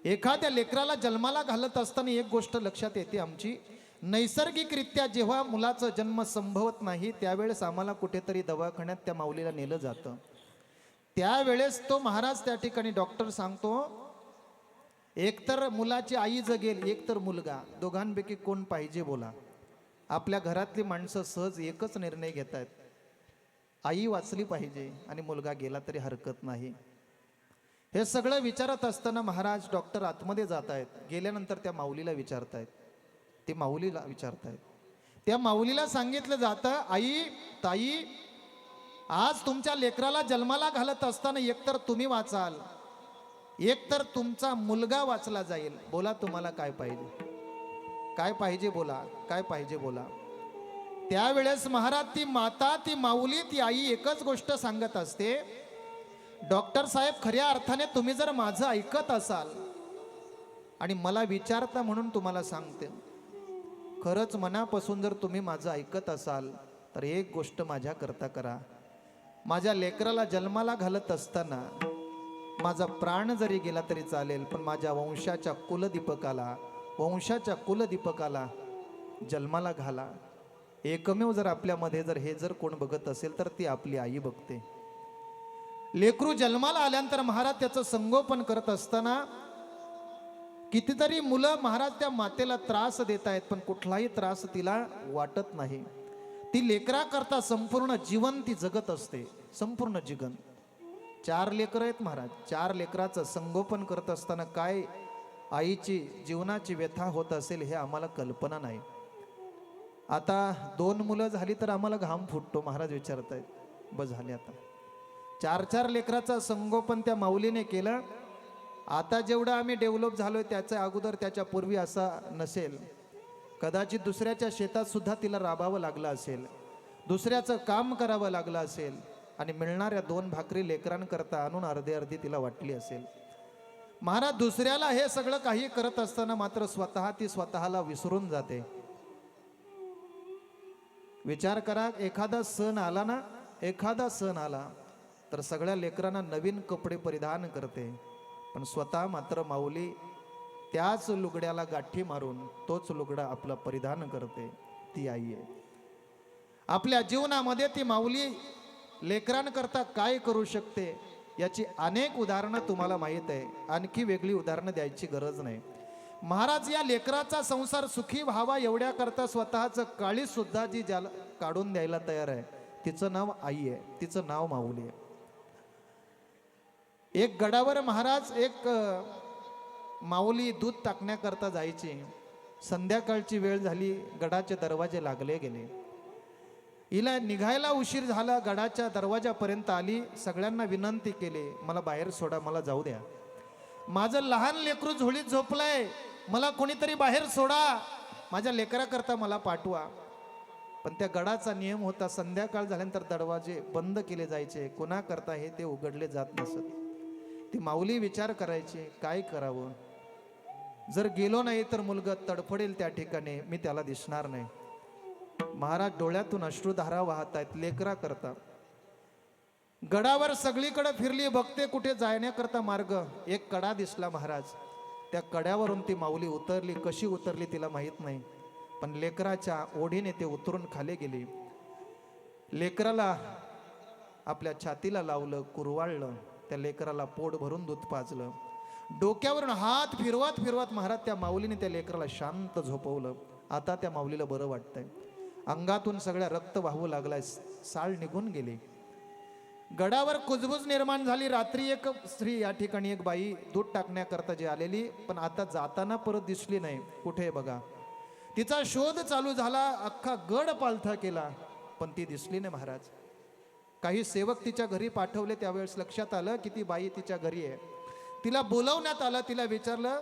एखाद्या लेकराला जन्माला घालत असताना एक गोष्ट लक्षात येते आमची, नैसर्गिकरित्या जेव्हा मुलाचा जन्म संभवत नाही त्यावेळेस आम्हाला कुठेतरी दवाखान्यात त्या माऊलीला नेलं जातं. त्यावेळेस तो महाराज त्या ठिकाणी डॉक्टर सांगतो, एकतर मुलाची आई जगेल, एकतर मुलगा, दोघांपैकी कोण पाहिजे बोला. आपल्या घरातली माणसं सहज एकच निर्णय घेत आहेत, आई वाचली पाहिजे आणि मुलगा गेला तरी हरकत नाही. हे सगळं विचारत असताना महाराज डॉक्टर आतमध्ये जात आहेत. गेल्यानंतर त्या माऊलीला विचारतायत. त्या माऊलीला सांगितलं जातं, आई, ताई, आज तुमच्या लेकराला जन्माला घालत असताना एकतर तुम्ही वाचाल, एकतर तुमचा मुलगा वाचला जाईल. बोला तुम्हाला काय पाहिजे बोला. त्यावेळेस महाराज ती माता, ती माऊली, ती आई एकच गोष्ट सांगत असते, डॉक्टर साहेब, खऱ्या अर्थाने तुम्ही जर माझं ऐकत असाल आणि मला विचारता म्हणून तुम्हाला सांगते, खरंच मनापासून जर तुम्ही माझं ऐकत असाल तर एक गोष्ट माझ्या करता करा. माझ्या लेकराला जन्माला घालत असताना माझा प्राण जरी गेला तरी चालेल, पण माझ्या वंशाच्या कुलदीपकाला जन्माला घाला. एकमेव जर आपल्यामध्ये जर कोण बघत असेल तर ती आपली आई बघते. लेकरू जन्माला आल्यानंतर महाराज त्याचं संगोपन करत असताना कितीतरी मुलं महाराज त्या मातेला त्रास देत आहेत, पण कुठलाही त्रास तिला वाटत नाही. ती लेकरा करता संपूर्ण जीवन ती जगत असते, संपूर्ण जीवन. 4 लेकरं आहेत महाराज. 4 लेकराचं संगोपन करत असताना काय आईची जीवनाची व्यथा होत असेल हे आम्हाला कल्पना नाही. आता 2 मुलं झाली तर आम्हाला घाम फुटतो. महाराज विचारतायत, बस झाले आता. 4 लेकराचा संगोपन त्या माऊलीने केलं. आता जेवढं आम्ही डेव्हलप झालोय त्याच्या अगोदर, त्याच्या पूर्वी असा नसेल. कदाचित दुसऱ्याच्या शेतात सुद्धा तिला राबावं लागलं असेल, दुसऱ्याचं काम करावं लागलं असेल आणि मिळणाऱ्या 2 भाकरी लेकरांकरता आणून अर्धी तिला वाटली असेल. महाराज दुसऱ्याला हे सगळं काही करत असताना मात्र ती स्वतःला विसरून जाते. विचार करा, एखादा सण आला तर सगळ्या लेकरांना नवीन कपडे परिधान करते, पण स्वतः मात्र माऊली त्याच लुगड्याला गाठी मारून तोच लुगडा आपला परिधान करते. ती आई आहे. आपल्या जीवनामध्ये ती माऊली लेकरांकरता काय करू शकते याची अनेक उदाहरणं तुम्हाला माहीत आहे. आणखी वेगळी उदाहरणं द्यायची गरज नाही. महाराज या लेकराचा संसार सुखी व्हावा एवढ्या करता स्वतःचं काळीज सुद्धा जी ज्याला काढून द्यायला तयार आहे, तिचं नाव आई आहे, तिचं नाव माऊली आहे. एक गडावर महाराज एक माऊली दूध टाकण्याकरता जायची. संध्याकाळची वेळ झाली, गडाचे दरवाजे लागले गेले. हिला निघायला उशीर झाला, गडाच्या दरवाजापर्यंत आली. सगळ्यांना विनंती केली, मला बाहेर सोडा, मला जाऊ द्या. माझं लहान लेकरू झोळीत झोपलंय, मला कोणीतरी बाहेर सोडा, माझ्या लेकराकरता मला पाठवा. पण त्या गडाचा नियम होता, संध्याकाळ झाल्यानंतर दरवाजे बंद केले जायचे. कुणा करता हे ते उघडले जात नसत. ती माऊली विचार करायची काय करावं. जर गेलो नाही तर मुलगा तडफडेल त्या ठिकाणी, मी त्याला दिसणार नाही. महाराज डोळ्यातून अश्रुधारा वाहत आहेत, लेकरा करता. गडावर सगळीकडे फिरली, बघते कुठे जाण्याकरता मार्ग. एक कडा दिसला महाराज. त्या कड्यावरून ती माऊली उतरली. कशी उतरली तिला माहीत नाही, पण लेकराच्या ओढीने ते उतरून खाली गेली. लेकराला आपल्या छातीला लावलं, कुरवाळलं. त्या लेकराला पोट भरून दूध पाजलं. डोक्यावरून हात फिरवत फिरवत महाराज त्या माऊलीने त्या लेकराला शांत झोपवलं. आता त्या माऊलीला बरं वाटतंय. अंगातून सगळ्या रक्त वाहू लागलाय, साळ निघून गेली. गडावर कुजबुज निर्माण झाली. रात्री एक स्त्री, या ठिकाणी एक बाई दूध टाकण्याकरता जी आलेली, पण आता जाताना परत दिसली नाही. कुठे बघा. तिचा शोध चालू झाला, अख्खा गड पालथा केला, पण ती दिसली नाही महाराज. काही सेवक तिच्या घरी पाठवले. त्यावेळेस लक्षात आलं की ती बाई तिच्या घरी आहे. तिला बोलवण्यात आलं. तिला विचारलं,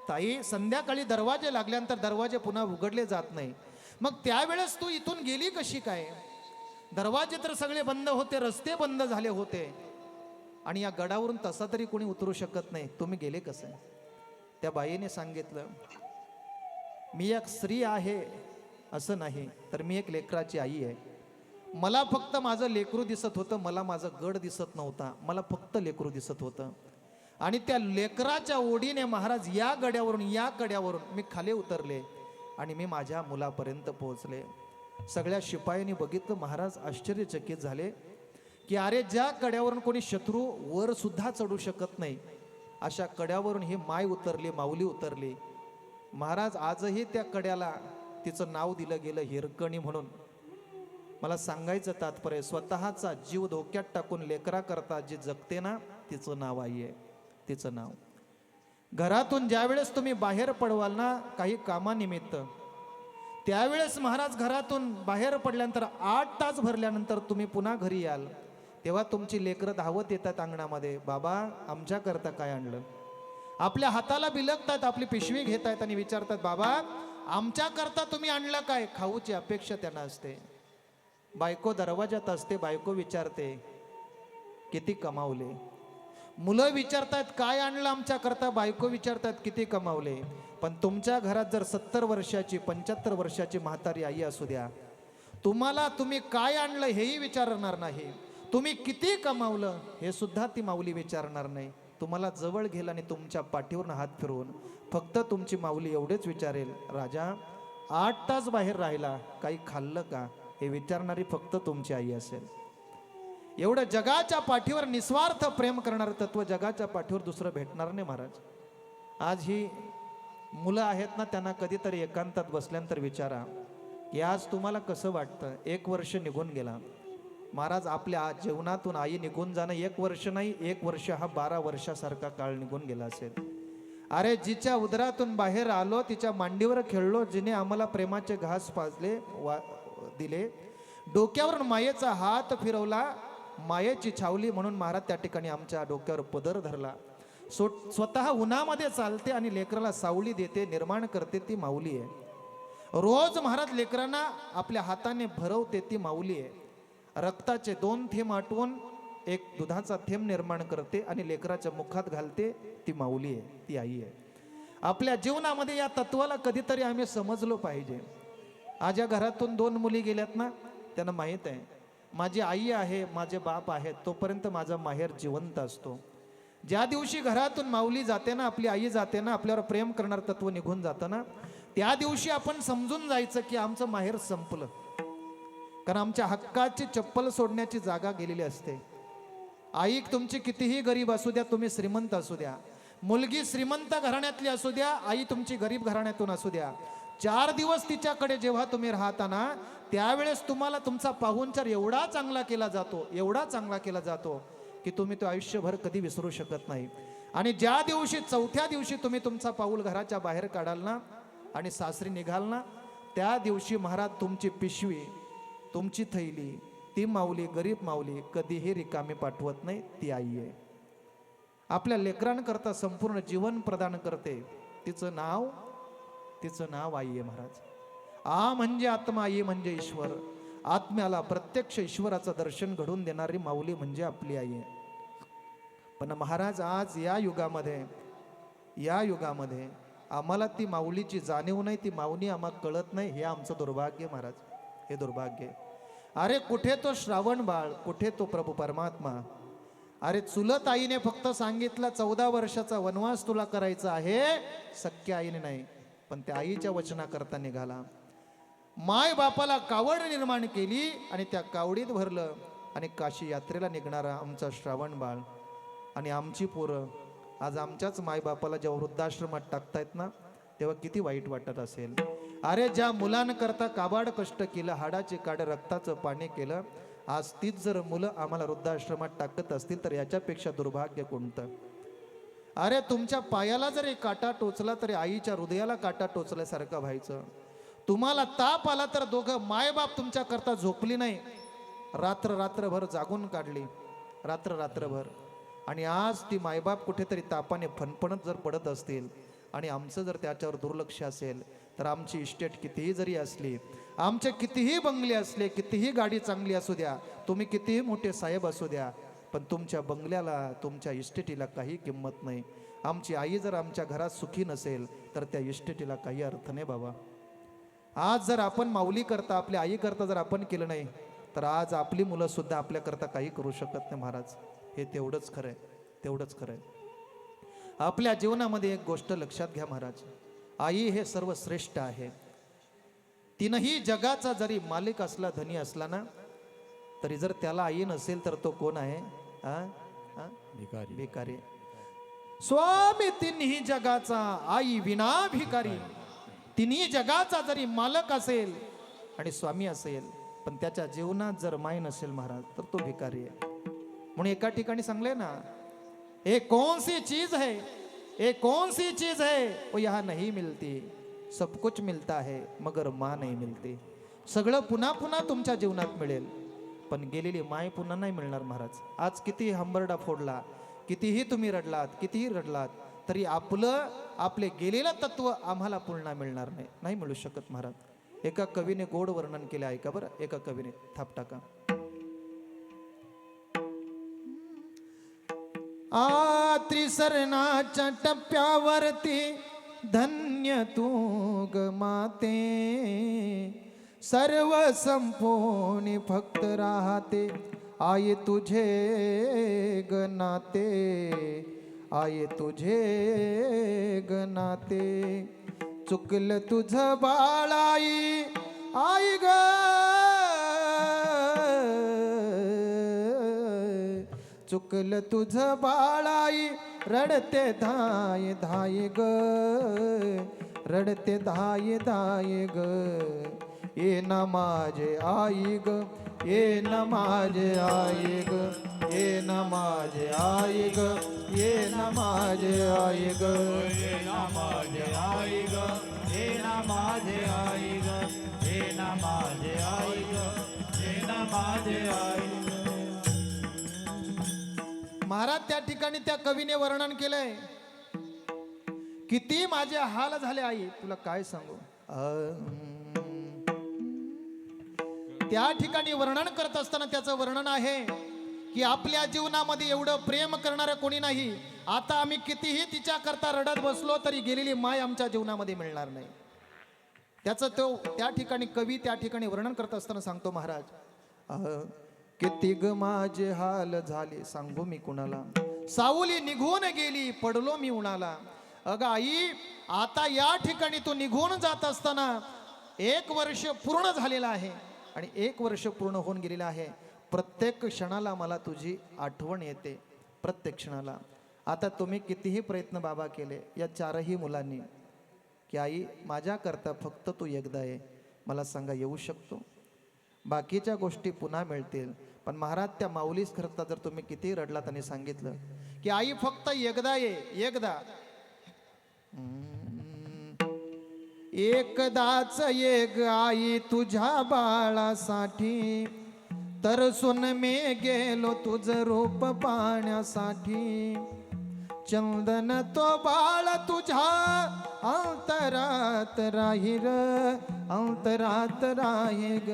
ताई संध्याकाळी दरवाजे लागल्यानंतर दरवाजे पुन्हा उघडले जात नाही, मग त्यावेळेस तू इथून गेली कशी काय? दरवाजे तर सगळे बंद होते, रस्ते बंद झाले होते, आणि या गडावरून तसा तरी कोणी उतरू शकत नाही, तुम्ही गेले कसे? त्या बाईने सांगितलं, मी एक स्त्री आहे असं नाही, तर मी एक लेकराची आई आहे. मला फक्त माझं लेकरू दिसत होतं, मला माझं गड दिसत नव्हता, मला फक्त लेकरू दिसत होतं. आणि त्या लेकराच्या ओढीने महाराज या गड्यावरून या कड्यावरून मी खाली उतरले आणि मी माझ्या मुलापर्यंत पोहोचले. सगळ्या शिपायांनी बघितलं. महाराज आश्चर्यचकित झाले की अरे, ज्या कड्यावरून कोणी शत्रू वर सुद्धा चढू शकत नाही, अशा कड्यावरून ही माय उतरली, माऊली उतरली. महाराज आजही त्या कड्याला तिचं नाव दिलं गेलं हिरकणी म्हणून. मला सांगायचं तात्पर्य, स्वतःचा जीव धोक्यात टाकून लेकरा करता जी जगते ना, तिचं नाव आई आहे, तिचं नाव. घरातून ज्यावेळेस तुम्ही बाहेर पडवाल ना काही कामानिमित्त, त्यावेळेस महाराज घरातून बाहेर पडल्यानंतर 8 तास भरल्यानंतर तुम्ही पुन्हा घरी याल, तेव्हा तुमची लेकरं धावत येतात अंगणामध्ये, बाबा आमच्या करता काय आणलं? आपल्या हाताला बिलगतात, आपली पिशवी घेत आहेत आणि विचारतात, बाबा आमच्या करता तुम्ही आणलं काय? खाऊची अपेक्षा त्यांना असते. बायको दरवाजात असते, बायको विचारते किती कमावले. मुलं विचारतात काय आणलं आमच्या करता, बायको विचारतात किती कमावले. पण तुमच्या घरात जर 70 वर्षाची 75 वर्षाची म्हातारी आई असू द्या, तुम्हाला तुम्ही काय आणलं हेही विचारणार नाही, तुम्ही किती कमावलं हे सुद्धा ती माऊली विचारणार नाही. तुम्हाला जवळ घेईल आणि तुमच्या पाठीवरून हात फिरवून फक्त तुमची माऊली एवढेच विचारेल, राजा 8 तास बाहेर राहिला, काही खाल्लं का? हे विचारणारी फक्त तुमची आई असेल. एवढं जगाच्या पाठीवर निस्वार्थ प्रेम करणारं तत्व जगाच्या पाठीवर दुसरं भेटणार नाही महाराज. आज ही मुलं आहेत ना, त्यांना कधीतरी एकांतात बसल्यानंतर विचारा की आज तुम्हाला कसं वाटतं? 1 वर्ष निघून गेला महाराज. आपल्या जीवनातून आई निघून जाणं 1 वर्ष नाही, 1 वर्ष हा 12 वर्षासारखा काळ निघून गेला असेल. अरे, जिच्या उदरातून बाहेर आलो, तिच्या मांडीवर खेळलो, जिने आम्हाला प्रेमाचे घास पाजले दिले, डोक्यावरून मायेचा हात फिरवला, मायेची छावली म्हणून महाराज त्या ठिकाणी आमच्या डोक्यावर पदर धरला. स्वतः उन्हामध्ये चालते आणि लेकराला सावली देते, निर्माण करते, ती माऊली आहे. रोज महाराज लेकरांना आपल्या हाताने भरवते, ती माऊली आहे. रक्ताचे 2 थेंब आटवून एक दुधाचा थेंब निर्माण करते आणि लेकराच्या मुखात घालते, ती माऊली आहे, ती आई आहे. आपल्या जीवनामध्ये या तत्वाला कधीतरी आम्ही समजलो पाहिजे. आज या घरातून 2 मुली गेल्यात ना, त्यांना माहीत आहे माझी आई आहे, माझे बाप आहेत, तोपर्यंत माझा माहेर जिवंत असतो. ज्या दिवशी घरातून माऊली जाते ना, आपली आई जाते ना, आपल्यावर प्रेम करणार तत्व निघून जातं ना, त्या दिवशी आपण समजून जायचं की आमचं माहेर संपलं. कारण आमच्या हक्काची चप्पल सोडण्याची जागा गेलेली असते. आई तुमची कितीही गरीब असू द्या, तुम्ही श्रीमंत असू द्या, मुलगी श्रीमंत घराण्यातली असू द्या, आई तुमची गरीब घराण्यातून असू द्या, 4 दिवस तिच्याकडे जेव्हा तुम्ही राहता ना, त्यावेळेस तुम्हाला तुमचा पाहुणचार एवढा चांगला केला जातो, एवढा चांगला केला जातो की तुम्ही तो आयुष्यभर कधी विसरू शकत नाही. आणि ज्या दिवशी 4थ्या दिवशी तुम्ही तुमचा पाऊल घराच्या बाहेर काढाल ना आणि सासरी निघाल ना, त्या दिवशी महाराज तुमची पिशवी, तुमची थैली, ती माऊली, गरीब माऊली कधीही रिकामी पाठवत नाही, ती आई आहे. आपल्या लेकरांकरता संपूर्ण जीवन प्रदान करते, तिचं नाव आई आहे महाराज. आ म्हणजे आत्मा, आई म्हणजे ईश्वर. आत्म्याला प्रत्यक्ष ईश्वराचं दर्शन घडून देणारी माऊली म्हणजे आपली आई आहे. पण महाराज आज या युगामध्ये आम्हाला ती माऊलीची जाणीव नाही, ती माऊली आम्हाला कळत नाही. हे आमचं दुर्भाग्य महाराज, हे दुर्भाग्य. अरे कुठे तो श्रावण बाळ, कुठे तो प्रभू परमात्मा. अरे चुलत आईने फक्त सांगितलं 14 वर्षाचा वनवास तुला करायचा आहे, सख्या आईने नाही. पण त्या आईच्या वचनाकरता निघाला. माय बापाला कावड निर्माण केली आणि त्या कावडीत भरलं. आणि काशी यात्रेला निघणारा आमचा श्रावण बाळ आणि आमची पोरं आज आमच्याच मायबापाला जेव्हा वृद्धाश्रमात टाकतायत ना, तेव्हा किती वाईट वाटत असेल. अरे ज्या मुलांकरता काबाड कष्ट केलं, हाडाचे काड रक्ताचं पाणी केलं, आज तीच जर मुलं आम्हाला वृद्धाश्रमात टाकत असतील तर याच्यापेक्षा दुर्भाग्य कोणतं. अरे तुमच्या पायाला जर एक काटा टोचला तरी आईच्या हृदयाला काटा टोचल्यासारखं व्हायचं. तुम्हाला ताप आला तर दोघं मायबाप तुमच्याकरता झोपली नाही, रात्रभर जागून काढली, रात्रभर. आणि आज ती मायबाप कुठेतरी तापाने फणफणत जर पडत असतील आणि आमचं जर त्याच्यावर दुर्लक्ष असेल तर आमची इस्टेट कितीही जरी असली, आमचे कितीही बंगले असले, कितीही गाडी चांगली असू द्या, तुम्ही कितीही मोठे साहेब असू द्या, पण तुमच्या बंगल्याला, तुमच्या इस्टेटीला काही किंमत नाही. आमची आई जर आमच्या घरात सुखी नसेल तर त्या इस्टेटीला काही अर्थ नाही बाबा. आज जर आपण माऊली करता, आपल्या आई करता जर आपण केलं नाही तर आज आपली मुलं सुद्धा आपल्याकरता काही करू शकत नाही महाराज. हे तेवढंच खरंय, तेवढंच खरंय. आपल्या जीवनामध्ये एक गोष्ट लक्षात घ्या महाराज, आई हे सर्व श्रेष्ठ आहे. तिनंही जगाचा जरी मालिक असला, धनी असला ना, तरी जर त्याला आई नसेल तर तो कोण आहे? भिकारी. स्वामी तिन्ही जगाचा, आई विना भिकारी. तिन्ही जगाचा जरी मालक असेल आणि स्वामी असेल, पण त्याच्या जीवनात जर माय नसेल महाराज तर तो भिकारी आहे. म्हणून एका ठिकाणी सांगले ना, एक कौन सी चीज है, एक कौन सी चीज है वो यहाँ नहीं मिलती, सब कुछ मिलता है मगर माँ नहीं मिलती. सगळं पुन्हा पुन्हा तुमच्या जीवनात मिळेल, पण गेलेली माय पुन्हा नाही मिळणार महाराज. आज किती हंबरडा फोडला, कितीही तुम्ही कितीही रडलात तरी आपले गेलेलं तत्व आम्हाला पुन्हा मिळणार नाही, नाही मिळू शकत महाराज. एका कवीने गोड वर्णन केले, ऐका बरं. एका कवीने, थाप टाका. त्रिसरणाच्या टप्प्यावरती धन्य तू ग माते, सर्व संपूर्ण फक्त राहते आई तुझे ग नाते, आई तुझे ग नाते. चुकलं तुझं बाळाई आई ग, चुकलं तुझं बाळाई, रडते धाय धाय ग, रडते धाय धाय ग. ये ना माझे आई ग, ये ना माझे आई ग, ये ना माझे आई ग, ये ना माझे आई ग, ये ना माझे आई ग, ये ना माझे आई ग, ये ना माझे आई ग, ये ना माझे आई ग. महाराज त्या ठिकाणी त्या कवीने वर्णन केलंय, किती माझे हाल झाले आई, तुला काय सांगू. त्या ठिकाणी वर्णन करत असताना त्याचं वर्णन आहे की आपल्या जीवनामध्ये एवढं प्रेम करणारं कोणी नाही. आता आम्ही कितीही तिच्या करता रडत बसलो तरी गेलेली माय आमच्या जीवनामध्ये मिळणार नाही. त्याचं तो त्या ठिकाणी कवी त्या ठिकाणी वर्णन करत असताना सांगतो महाराज, किती ग माझे हाल झाले सांगू मी कुणाला, सावली निघून गेली पडलो मी उन्हाला. अगं आई, आता या ठिकाणी तू निघून जात असताना 1 वर्ष पूर्ण झालेलं आहे आणि 1 वर्ष पूर्ण होऊन गेलेलं आहे. प्रत्येक क्षणाला मला तुझी आठवण येते, प्रत्येक क्षणाला. आता तुम्ही कितीही प्रयत्न बाबा केले या 4ही मुलांनी की आई माझ्याकरता फक्त तू एकदा आहे, मला सांगा येऊ शकतो? बाकीच्या गोष्टी पुन्हा मिळतील, पण महाराज त्या माऊलीस करता जर तुम्ही किती रडलात आणि सांगितलं की आई फक्त एकदा ये, एकदा, एकदाच ये ग आई तुझ्या बाळासाठी, तरसून मी गेलो तुझं रूप पाहण्यासाठी. चंदन तो बाळ तुझ्या अंतरात राहील, अंतरात राही ग.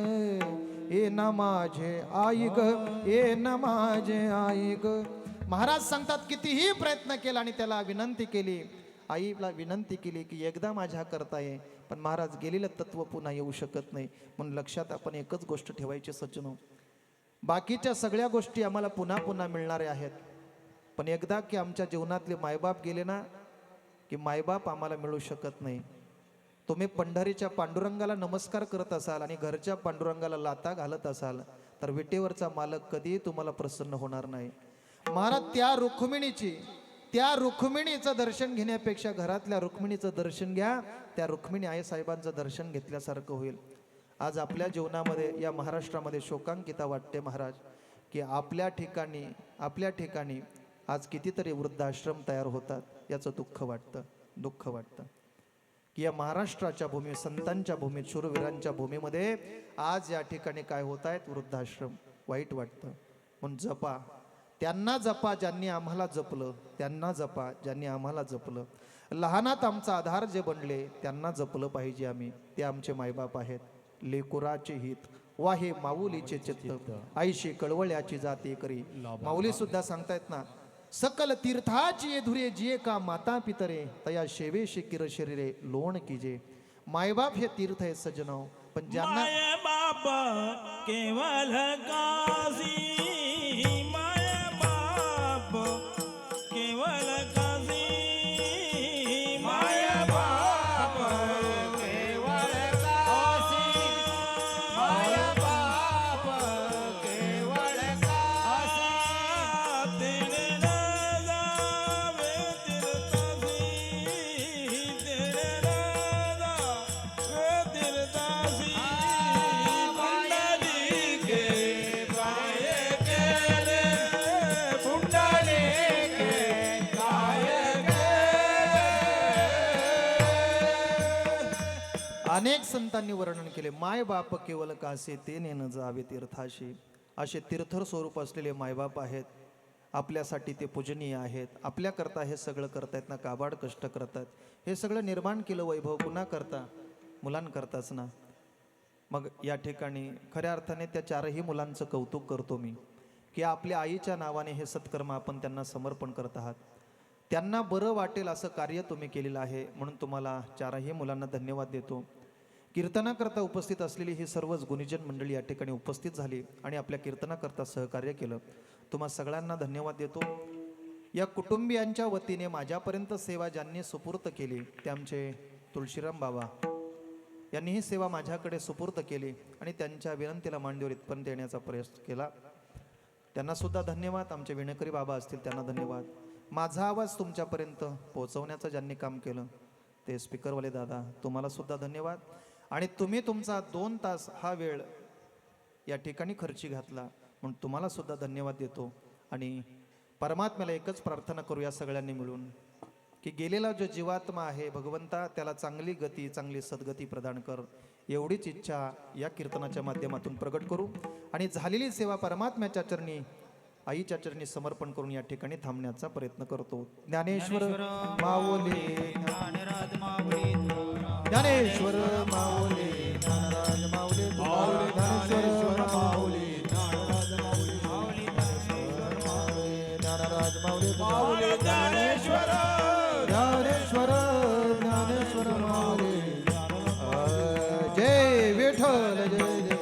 ए ना माझे आई ग, ए ना माझे आई ग. महाराज सांगतात कितीही प्रयत्न केला आणि त्याला विनंती केली, आईला विनंती केली की एकदा माझ्या करता ये, पण महाराज गेलेलं तत्व पुन्हा येऊ शकत नाही. म्हणून लक्षात आपण एकच गोष्ट ठेवायची सज्जनो, बाकीच्या सगळ्या गोष्टी आम्हाला पुन्हा पुन्हा मिळणाऱ्या आहेत, पण एकदा की आमच्या जीवनातले मायबाप गेले ना की मायबाप आम्हाला मिळू शकत नाही. तुम्ही पंढरीच्या पांडुरंगाला नमस्कार करत असाल आणि घरच्या पांडुरंगाला लाता घालत असाल तर विटेवरचा मालक कधीही तुम्हाला प्रसन्न होणार नाही. महाराज त्या रुक्मिणीचं दर्शन घेण्यापेक्षा घरातल्या रुक्मिणीचं दर्शन घ्या, त्या रुक्मिणी आई साहेबांचं दर्शन घेतल्यासारखं होईल. आज आपल्या जीवनामध्ये या महाराष्ट्रामध्ये शोकांकिता वाटते महाराज की आपल्या ठिकाणी आज कितीतरी वृद्धाश्रम तयार होतात. याचं दुःख वाटतं की या महाराष्ट्राच्या भूमी, संतांच्या भूमीत, शूरवीरांच्या भूमीमध्ये आज या ठिकाणी काय होत आहेत, वृद्धाश्रम. वाईट वाटतं. म्हणून जपा, त्यांना जपा ज्यांनी आम्हाला जपलं, त्यांना जपा ज्यांनी आम्हाला जपलं. लहानात आमचा आधार जे बनले त्यांना जपलं पाहिजे आम्ही. ते आमचे मायबाप आहेत. लेकुराचे हित वाहे माऊलीचे चित्त, आईशी कळवळ्याची जाते करी. माऊली सुद्धा सांगतायत ना, सकल तीर्थाची धुरे जिये का माता पितरे, तया शेवेशी किर शरीरे लोण कीजे. मायबाप हे तीर्थ आहे सज्जनो, पण ज्यांना माय बाप केवल काशी, माय बाप केवल काशी, माय बाप केवळ काशी, माय बाप केवळ काशी. तेरे न जावे तीर्थासी, तेरे न जावे तीर्थासी. पुंडलिके पाय केले, पुंडलिके काय अनेक संतांनी वर्णन केले. माय बाप केवल कासे ते नेन जावे तीर्थाशी. असे तीर्थर स्वरूप असलेले मायबाप आहेत. आपल्यासाठी ते पूजनीय आहेत. आपल्याकरता हे सगळं करतायत ना, काबाड कष्ट करतात. हे सगळं निर्माण केलं वैभव कुणा करता, मुलांकरताच ना. मग या ठिकाणी खऱ्या अर्थाने त्या चारही मुलांचं कौतुक करतो मी की आपल्या आईच्या नावाने हे सत्कर्म आपण त्यांना समर्पण करत आहात. त्यांना बरं वाटेल असं कार्य तुम्ही केलेलं आहे, म्हणून तुम्हाला चारही मुलांना धन्यवाद देतो. कीर्तनाकरता उपस्थित असलेली ही सर्वच गुणीजन मंडळी या ठिकाणी उपस्थित झाली आणि आपल्या कीर्तनाकरता सहकार्य केलं. तुम्हा सगळ्यांना धन्यवाद देतो. या कुटुंबियांच्या वतीने माझ्यापर्यंत सेवा ज्यांनी सुपूर्त केली ते आमचे तुळशीराम बाबा यांनी ही सेवा माझ्याकडे सुपूर्त केली आणि त्यांच्या विनंतीला मान देऊन इथपर्यंत येण्याचा प्रयत्न केला. त्यांना सुद्धा धन्यवाद. आमचे विणकरी बाबा असतील त्यांना धन्यवाद. माझा आवाज तुमच्यापर्यंत पोहोचवण्याचं ज्यांनी काम केलं ते स्पीकरवाले दादा, तुम्हाला सुद्धा धन्यवाद. आणि तुम्ही तुमचा 2 तास हा वेळ या ठिकाणी खर्ची घातला म्हणून तुम्हाला सुद्धा धन्यवाद देतो. आणि परमात्म्याला एकच प्रार्थना करू या सगळ्यांनी मिळून की गेलेला जो जीवात्मा आहे भगवंता त्याला चांगली गती, चांगली सद्गती प्रदान कर, एवढीच इच्छा या कीर्तनाच्या माध्यमातून प्रगट करू. आणि झालेली सेवा परमात्म्याच्या चरणी, आईच्या चरणी समर्पण करून या ठिकाणी थांबण्याचा प्रयत्न करतो. ज्ञानेश्वर माऊली, ज्ञानराज माऊली तुकाराम. ज्ञानेश्वर माऊली, ज्ञानराज माऊली तुकाराम. ज्ञानेश्वर माऊली, ज्ञानराज माऊली, माऊली ज्ञानेश्वर माऊली, ज्ञानराज माऊली तुकाराम. ज्ञानेश्वर ज्ञानेश्वर, ज्ञानेश्वर माऊली. जय विठ्ठल, जय जय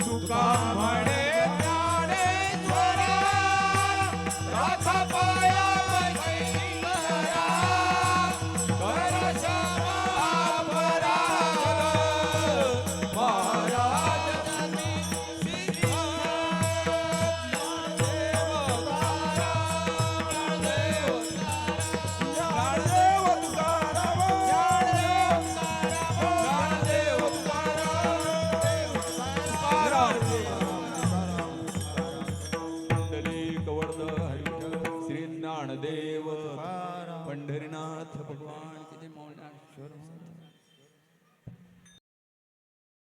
तुका म्हणे ईश्वर